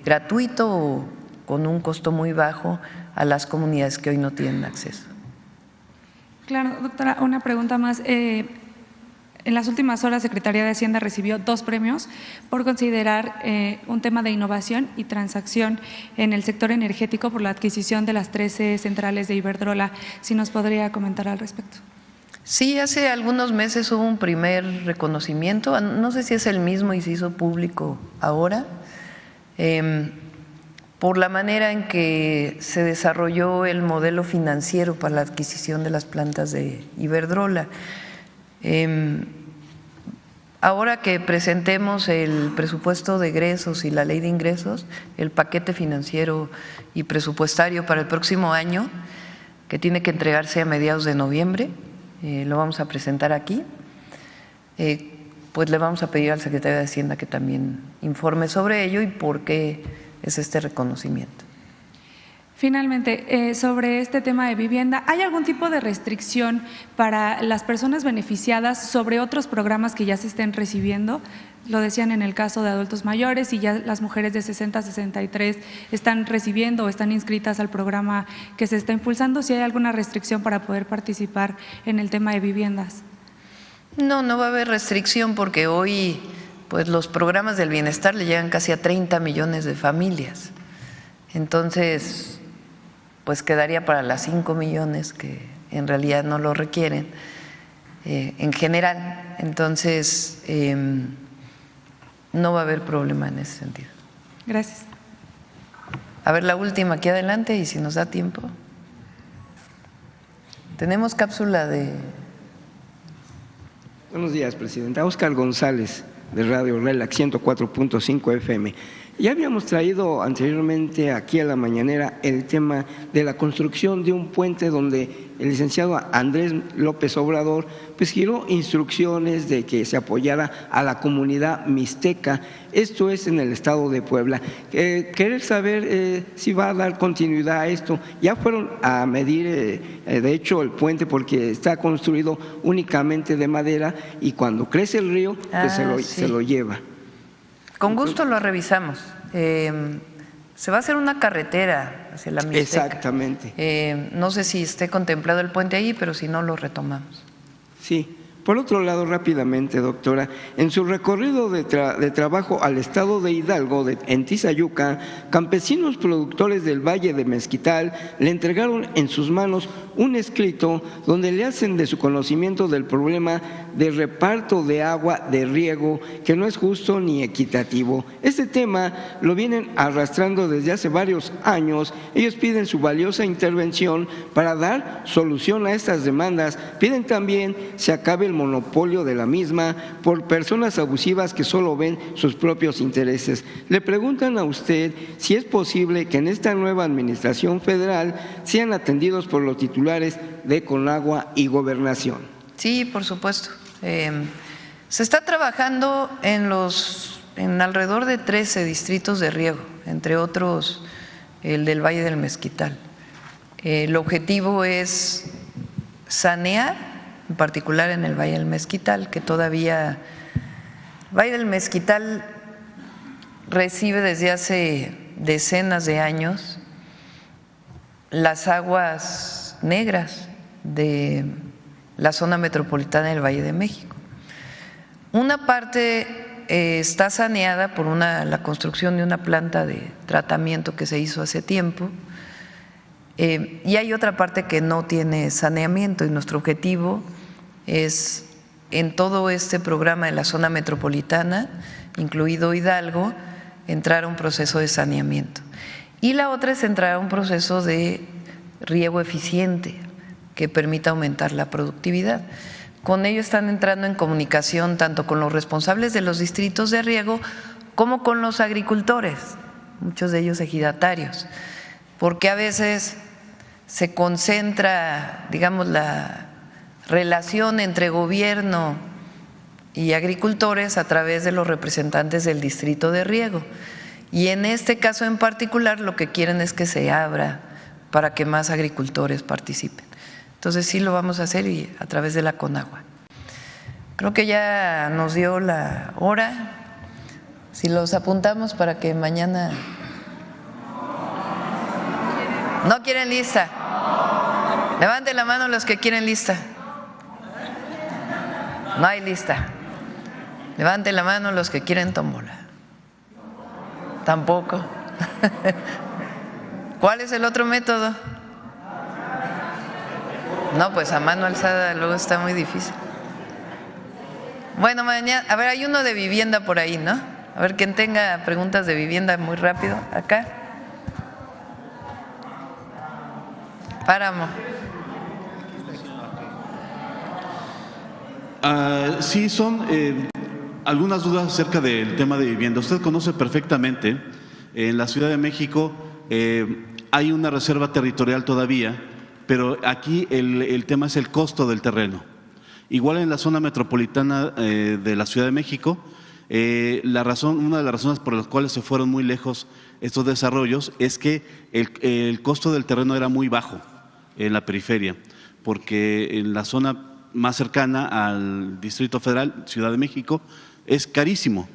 gratuito o con un costo muy bajo a las comunidades que hoy no tienen acceso. Claro, doctora, una pregunta más. En las últimas horas, Secretaría de Hacienda recibió 2 premios por considerar un tema de innovación y transacción en el sector energético por la adquisición de las 13 centrales de Iberdrola. Si nos podría comentar al respecto. Sí, hace algunos meses hubo un primer reconocimiento, no sé si es el mismo y se hizo público ahora, por la manera en que se desarrolló el modelo financiero para la adquisición de las plantas de Iberdrola. Ahora que presentemos el presupuesto de egresos y la ley de ingresos, el paquete financiero y presupuestario para el próximo año, que tiene que entregarse a mediados de noviembre, lo vamos a presentar aquí, pues le vamos a pedir al secretario de Hacienda que también informe sobre ello y por qué es este reconocimiento. Finalmente, sobre este tema de vivienda, ¿hay algún tipo de restricción para las personas beneficiadas sobre otros programas que ya se estén recibiendo? Lo decían en el caso de adultos mayores y ya las mujeres de 60 a 63 están recibiendo o están inscritas al programa que se está impulsando. ¿Si hay alguna restricción para poder participar en el tema de viviendas? No, no va a haber restricción porque hoy pues los programas del bienestar le llegan casi a 30 millones de familias. Entonces, pues quedaría para las 5 millones que en realidad no lo requieren en general. Entonces, no va a haber problema en ese sentido. Gracias. A ver, la última aquí adelante y si nos da tiempo. Tenemos cápsula de… Buenos días, Presidenta. Óscar González, de Radio Relax 104.5 FM. Ya habíamos traído anteriormente aquí a la mañanera el tema de la construcción de un puente donde el licenciado Andrés López Obrador pues giró instrucciones de que se apoyara a la comunidad mixteca, esto es en el estado de Puebla. Querer saber si va a dar continuidad a esto. Ya fueron a medir, de hecho, el puente porque está construido únicamente de madera y cuando crece el río pues se lo lleva. Con gusto lo revisamos. Se va a hacer una carretera hacia la Mixteca. Exactamente. No sé si esté contemplado el puente ahí, pero si no, lo retomamos. Sí, Por otro lado, rápidamente, doctora, en su recorrido de trabajo al estado de Hidalgo, en Tizayuca, campesinos productores del Valle de Mezquital le entregaron en sus manos un escrito donde le hacen de su conocimiento del problema de reparto de agua de riego que no es justo ni equitativo. Este tema lo vienen arrastrando desde hace varios años. Ellos piden su valiosa intervención para dar solución a estas demandas. Piden también se acabe el monopolio de la misma por personas abusivas que solo ven sus propios intereses. Le preguntan a usted si es posible que en esta nueva administración federal sean atendidos por los titulares de Conagua y Gobernación. Sí, por supuesto. Se está trabajando en alrededor de 13 distritos de riego, entre otros el del Valle del Mezquital. El objetivo es sanear, en particular en el Valle del Mezquital, que todavía el Valle del Mezquital recibe desde hace decenas de años las aguas negras de la zona metropolitana del Valle de México. Una parte está saneada por la construcción de una planta de tratamiento que se hizo hace tiempo, y hay otra parte que no tiene saneamiento, y nuestro objetivo es en todo este programa de la zona metropolitana, incluido Hidalgo, entrar a un proceso de saneamiento. Y la otra es entrar a un proceso de riego eficiente que permita aumentar la productividad. Con ello están entrando en comunicación tanto con los responsables de los distritos de riego como con los agricultores, muchos de ellos ejidatarios, porque a veces se concentra, digamos, la relación entre gobierno y agricultores a través de los representantes del distrito de riego. Y en este caso en particular lo que quieren es que se abra para que más agricultores participen. Entonces sí lo vamos a hacer y a través de la Conagua. Creo que ya nos dio la hora. Si los apuntamos para que mañana… ¿No quieren lista? Levanten la mano los que quieren lista. No hay lista. Levanten la mano los que quieren tómbola. Tampoco. ¿Cuál es el otro método? No, pues a mano alzada luego está muy difícil. Bueno, mañana, a ver, hay uno de vivienda por ahí, ¿no? A ver, quien tenga preguntas de vivienda muy rápido, acá. Páramo. Sí, son algunas dudas acerca del tema de vivienda. Usted conoce perfectamente, en la Ciudad de México hay una reserva territorial todavía, pero aquí el tema es el costo del terreno. Igual en la zona metropolitana de la Ciudad de México, una de las razones por las cuales se fueron muy lejos estos desarrollos es que el costo del terreno era muy bajo en la periferia, porque en la zona más cercana al Distrito Federal, Ciudad de México, es carísimo.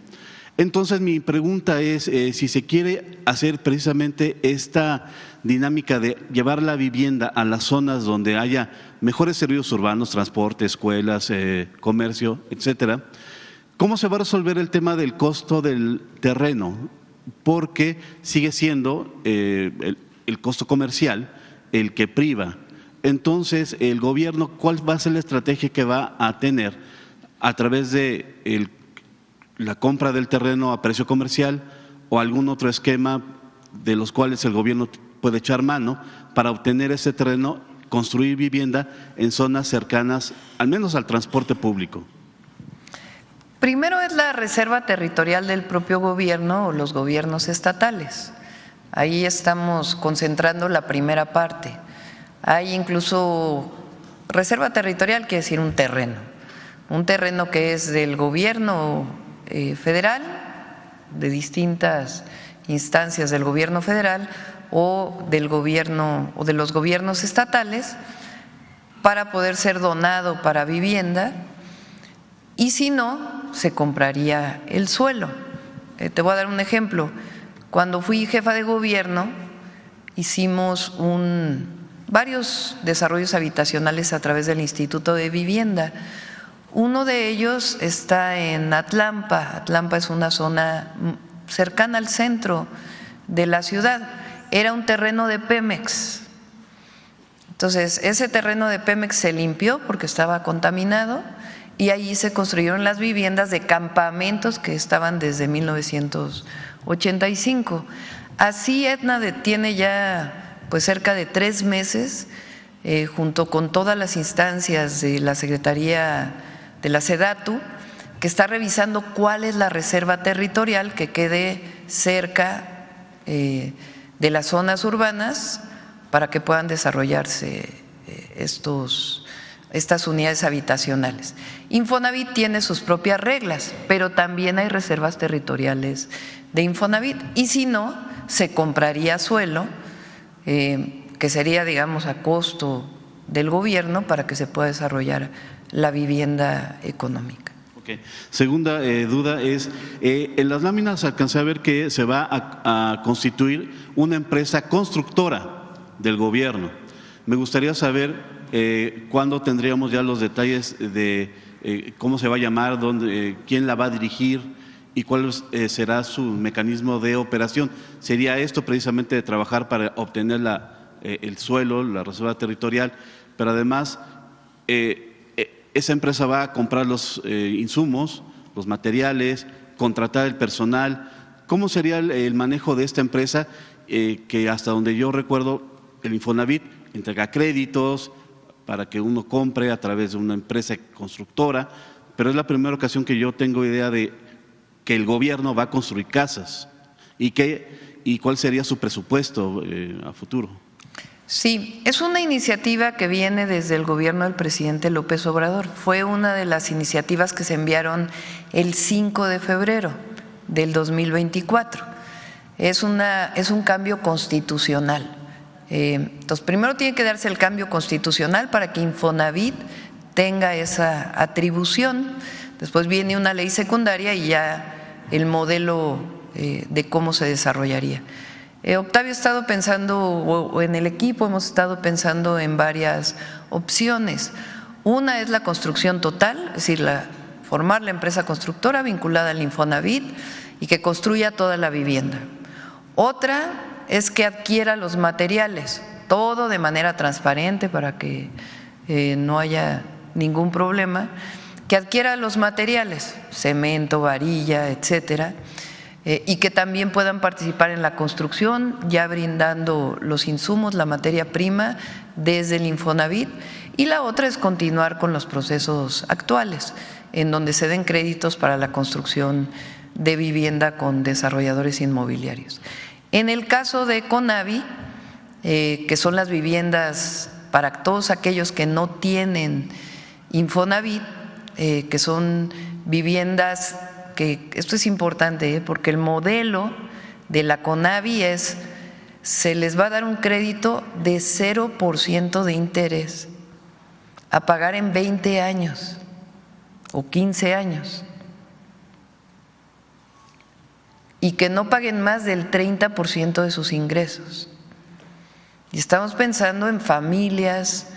Entonces mi pregunta es si se quiere hacer precisamente esta dinámica de llevar la vivienda a las zonas donde haya mejores servicios urbanos, transporte, escuelas, comercio, etcétera. ¿Cómo se va a resolver el tema del costo del terreno? Porque sigue siendo el costo comercial el que priva. Entonces, el gobierno, ¿cuál va a ser la estrategia que va a tener a través de la compra del terreno a precio comercial o algún otro esquema de los cuales el gobierno puede echar mano para obtener ese terreno, construir vivienda en zonas cercanas, al menos al transporte público? Primero es la reserva territorial del propio gobierno o los gobiernos estatales. Ahí estamos concentrando la primera parte. Hay incluso reserva territorial, quiere decir un terreno que es del gobierno federal, de distintas instancias del gobierno federal o del gobierno o de los gobiernos estatales, para poder ser donado para vivienda, y si no, se compraría el suelo. Te voy a dar un ejemplo. Cuando fui jefa de gobierno, hicimos varios desarrollos habitacionales a través del Instituto de Vivienda. Uno de ellos está en Atlampa. Atlampa es una zona cercana al centro de la ciudad. Era un terreno de Pemex. Entonces, ese terreno de Pemex se limpió porque estaba contaminado y allí se construyeron las viviendas de campamentos que estaban desde 1985. Así Aetna tiene ya pues cerca de 3 meses, junto con todas las instancias de la Secretaría de la SEDATU, que está revisando cuál es la reserva territorial que quede cerca de las zonas urbanas para que puedan desarrollarse estas unidades habitacionales. Infonavit tiene sus propias reglas, pero también hay reservas territoriales de Infonavit, y si no, se compraría suelo, que sería, digamos, a costo del gobierno para que se pueda desarrollar la vivienda económica. Okay. Segunda duda es, en las láminas alcancé a ver que se va a constituir una empresa constructora del gobierno. Me gustaría saber cuándo tendríamos ya los detalles de cómo se va a llamar, quién la va a dirigir y cuál será su mecanismo de operación. ¿Sería esto precisamente de trabajar para obtener el suelo, la reserva territorial, pero además esa empresa va a comprar los insumos, los materiales, contratar el personal? ¿Cómo sería el manejo de esta empresa que hasta donde yo recuerdo el Infonavit entrega créditos para que uno compre a través de una empresa constructora, pero es la primera ocasión que yo tengo idea de que el gobierno va a construir casas y cuál sería su presupuesto a futuro? Sí, es una iniciativa que viene desde el gobierno del presidente López Obrador. Fue una de las iniciativas que se enviaron el 5 de febrero del 2024. Es un cambio constitucional. Entonces, primero tiene que darse el cambio constitucional para que Infonavit tenga esa atribución. Después viene una ley secundaria y ya el modelo de cómo se desarrollaría. Octavio ha estado pensando, o en el equipo hemos estado pensando en varias opciones. Una es la construcción total, es decir, formar la empresa constructora vinculada al Infonavit y que construya toda la vivienda. Otra es que adquiera los materiales, todo de manera transparente para que no haya ningún problema, que adquiera los materiales, cemento, varilla, etcétera, y que también puedan participar en la construcción, ya brindando los insumos, la materia prima desde el Infonavit. Y la otra es continuar con los procesos actuales, en donde se den créditos para la construcción de vivienda con desarrolladores inmobiliarios. En el caso de Conavi, que son las viviendas para todos aquellos que no tienen Infonavit, que son viviendas que, esto es importante, porque el modelo de la Conavi se les va a dar un crédito de 0% de interés a pagar en 20 años o 15 años y que no paguen más del 30% de sus ingresos. Y estamos pensando en familias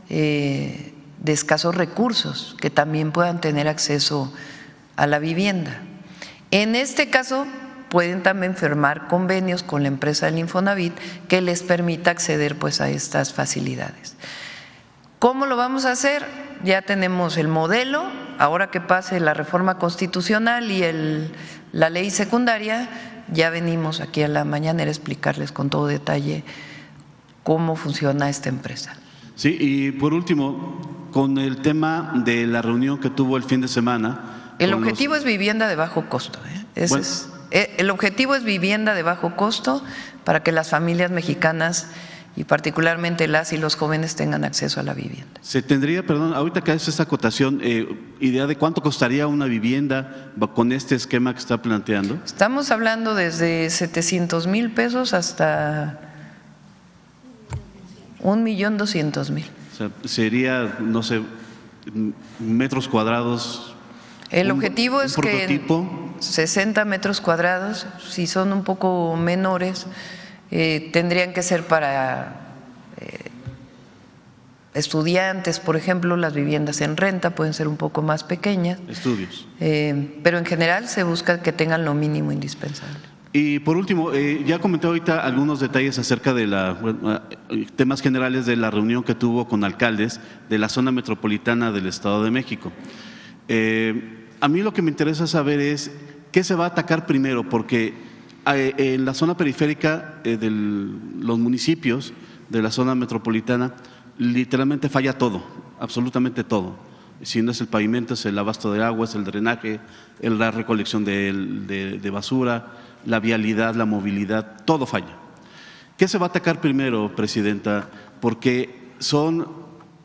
de escasos recursos que también puedan tener acceso a la vivienda. En este caso, pueden también firmar convenios con la empresa del Infonavit que les permita acceder pues a estas facilidades. ¿Cómo lo vamos a hacer? Ya tenemos el modelo, ahora que pase la reforma constitucional y la ley secundaria, ya venimos aquí a la mañanera a explicarles con todo detalle cómo funciona esta empresa. Sí, y por último, con el tema de la reunión que tuvo el fin de semana. El objetivo es vivienda de bajo costo. El objetivo es vivienda de bajo costo para que las familias mexicanas y particularmente las y los jóvenes tengan acceso a la vivienda. Se tendría, perdón, ahorita que hace esta acotación, idea de cuánto costaría una vivienda con este esquema que está planteando. Estamos hablando desde 700,000 pesos hasta 1,200,000. O sea, sería, no sé, metros cuadrados. El objetivo es que 60 metros cuadrados, si son un poco menores, tendrían que ser para estudiantes, por ejemplo, las viviendas en renta pueden ser un poco más pequeñas. Estudios. Pero en general se busca que tengan lo mínimo indispensable. Y por último, ya comenté ahorita algunos detalles acerca de temas generales de la reunión que tuvo con alcaldes de la zona metropolitana del Estado de México. A mí lo que me interesa saber es qué se va a atacar primero, porque en la zona periférica de los municipios de la zona metropolitana literalmente falla todo, absolutamente todo. Si no es el pavimento, es el abasto de agua, es el drenaje, la recolección de basura, la vialidad, la movilidad, todo falla. ¿Qué se va a atacar primero, Presidenta? Porque son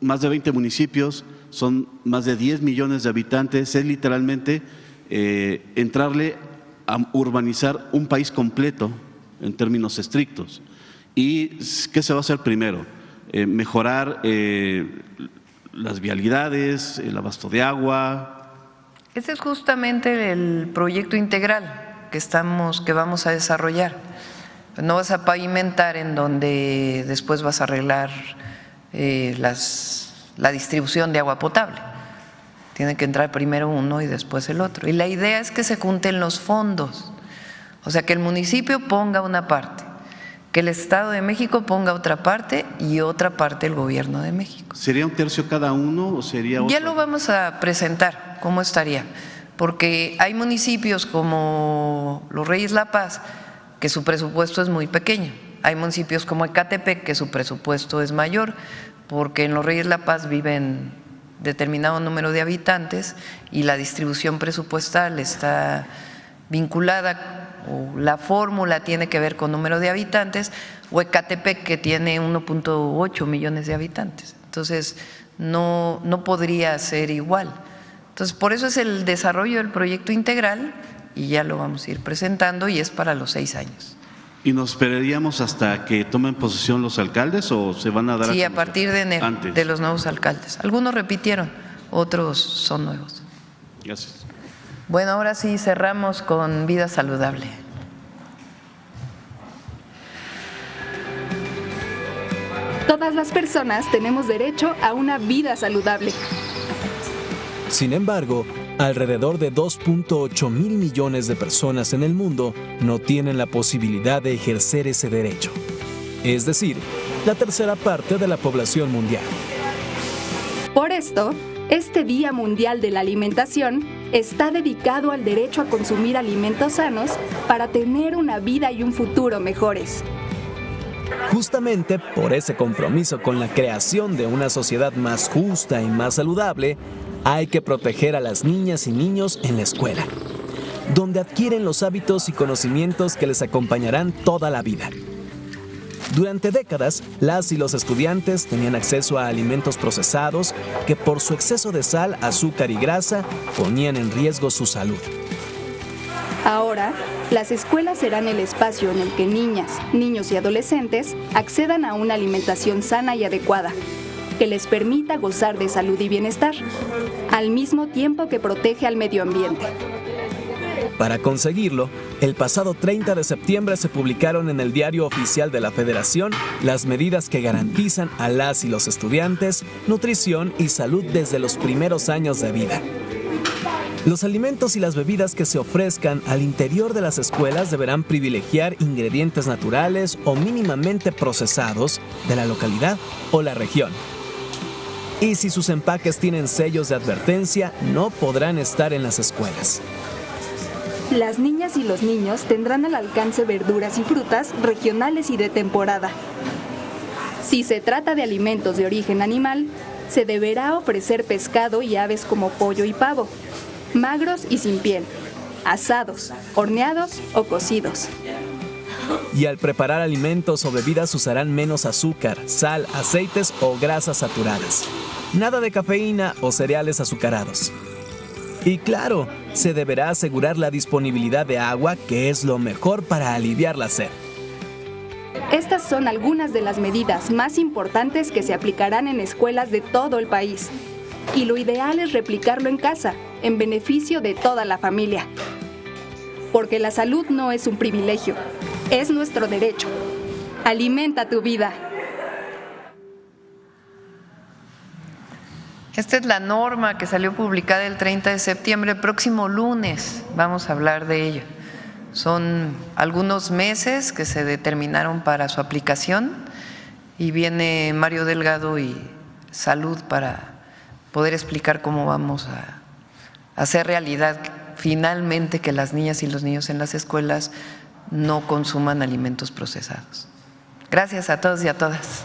más de 20 municipios, son más de 10 millones de habitantes, es literalmente entrarle a urbanizar un país completo en términos estrictos. ¿Y qué se va a hacer primero? Mejorar las vialidades, el abasto de agua. Ese es justamente el proyecto integral que vamos a desarrollar. No vas a pavimentar en donde después vas a arreglar la distribución de agua potable. Tiene que entrar primero uno y después el otro. Y la idea es que se junten los fondos, o sea, que el municipio ponga una parte, que el Estado de México ponga otra parte y otra parte el Gobierno de México. ¿Sería un tercio cada uno o sería otro? Ya lo vamos a presentar, cómo estaría, porque hay municipios como Los Reyes La Paz que su presupuesto es muy pequeño. Hay municipios como Ecatepec que su presupuesto es mayor, porque en Los Reyes La Paz viven determinado número de habitantes y la distribución presupuestal está vinculada, o la fórmula tiene que ver con número de habitantes, o Ecatepec que tiene 1.8 millones de habitantes. Entonces no podría ser igual. Entonces por eso es el desarrollo del proyecto integral y ya lo vamos a ir presentando y es para los 6 años. ¿Y nos esperaríamos hasta que tomen posesión los alcaldes o se van a dar? Sí, a partir de enero, antes de los nuevos alcaldes. Algunos repitieron, otros son nuevos. Gracias. Bueno, ahora sí cerramos con vida saludable. Todas las personas tenemos derecho a una vida saludable. Sin embargo, alrededor de 2.8 mil millones de personas en el mundo no tienen la posibilidad de ejercer ese derecho. Es decir, la tercera parte de la población mundial. Por esto, este Día Mundial de la Alimentación está dedicado al derecho a consumir alimentos sanos para tener una vida y un futuro mejores. Justamente por ese compromiso con la creación de una sociedad más justa y más saludable, hay que proteger a las niñas y niños en la escuela, donde adquieren los hábitos y conocimientos que les acompañarán toda la vida. Durante décadas, las y los estudiantes tenían acceso a alimentos procesados que por su exceso de sal, azúcar y grasa ponían en riesgo su salud. Ahora, las escuelas serán el espacio en el que niñas, niños y adolescentes accedan a una alimentación sana y adecuada, que les permita gozar de salud y bienestar, al mismo tiempo que protege al medio ambiente. Para conseguirlo, el pasado 30 de septiembre se publicaron en el Diario Oficial de la Federación las medidas que garantizan a las y los estudiantes nutrición y salud desde los primeros años de vida. Los alimentos y las bebidas que se ofrezcan al interior de las escuelas deberán privilegiar ingredientes naturales o mínimamente procesados de la localidad o la región. Y si sus empaques tienen sellos de advertencia, no podrán estar en las escuelas. Las niñas y los niños tendrán al alcance verduras y frutas regionales y de temporada. Si se trata de alimentos de origen animal, se deberá ofrecer pescado y aves como pollo y pavo, magros y sin piel, asados, horneados o cocidos. Y al preparar alimentos o bebidas usarán menos azúcar, sal, aceites o grasas saturadas. Nada de cafeína o cereales azucarados. Y claro, se deberá asegurar la disponibilidad de agua, que es lo mejor para aliviar la sed. Estas son algunas de las medidas más importantes que se aplicarán en escuelas de todo el país. Y lo ideal es replicarlo en casa, en beneficio de toda la familia. Porque la salud no es un privilegio, es nuestro derecho. Alimenta tu vida. Esta es la norma que salió publicada el 30 de septiembre. El próximo lunes vamos a hablar de ello. Son algunos meses que se determinaron para su aplicación y viene Mario Delgado y Salud para poder explicar cómo vamos a hacer realidad finalmente que las niñas y los niños en las escuelas no consuman alimentos procesados. Gracias a todos y a todas.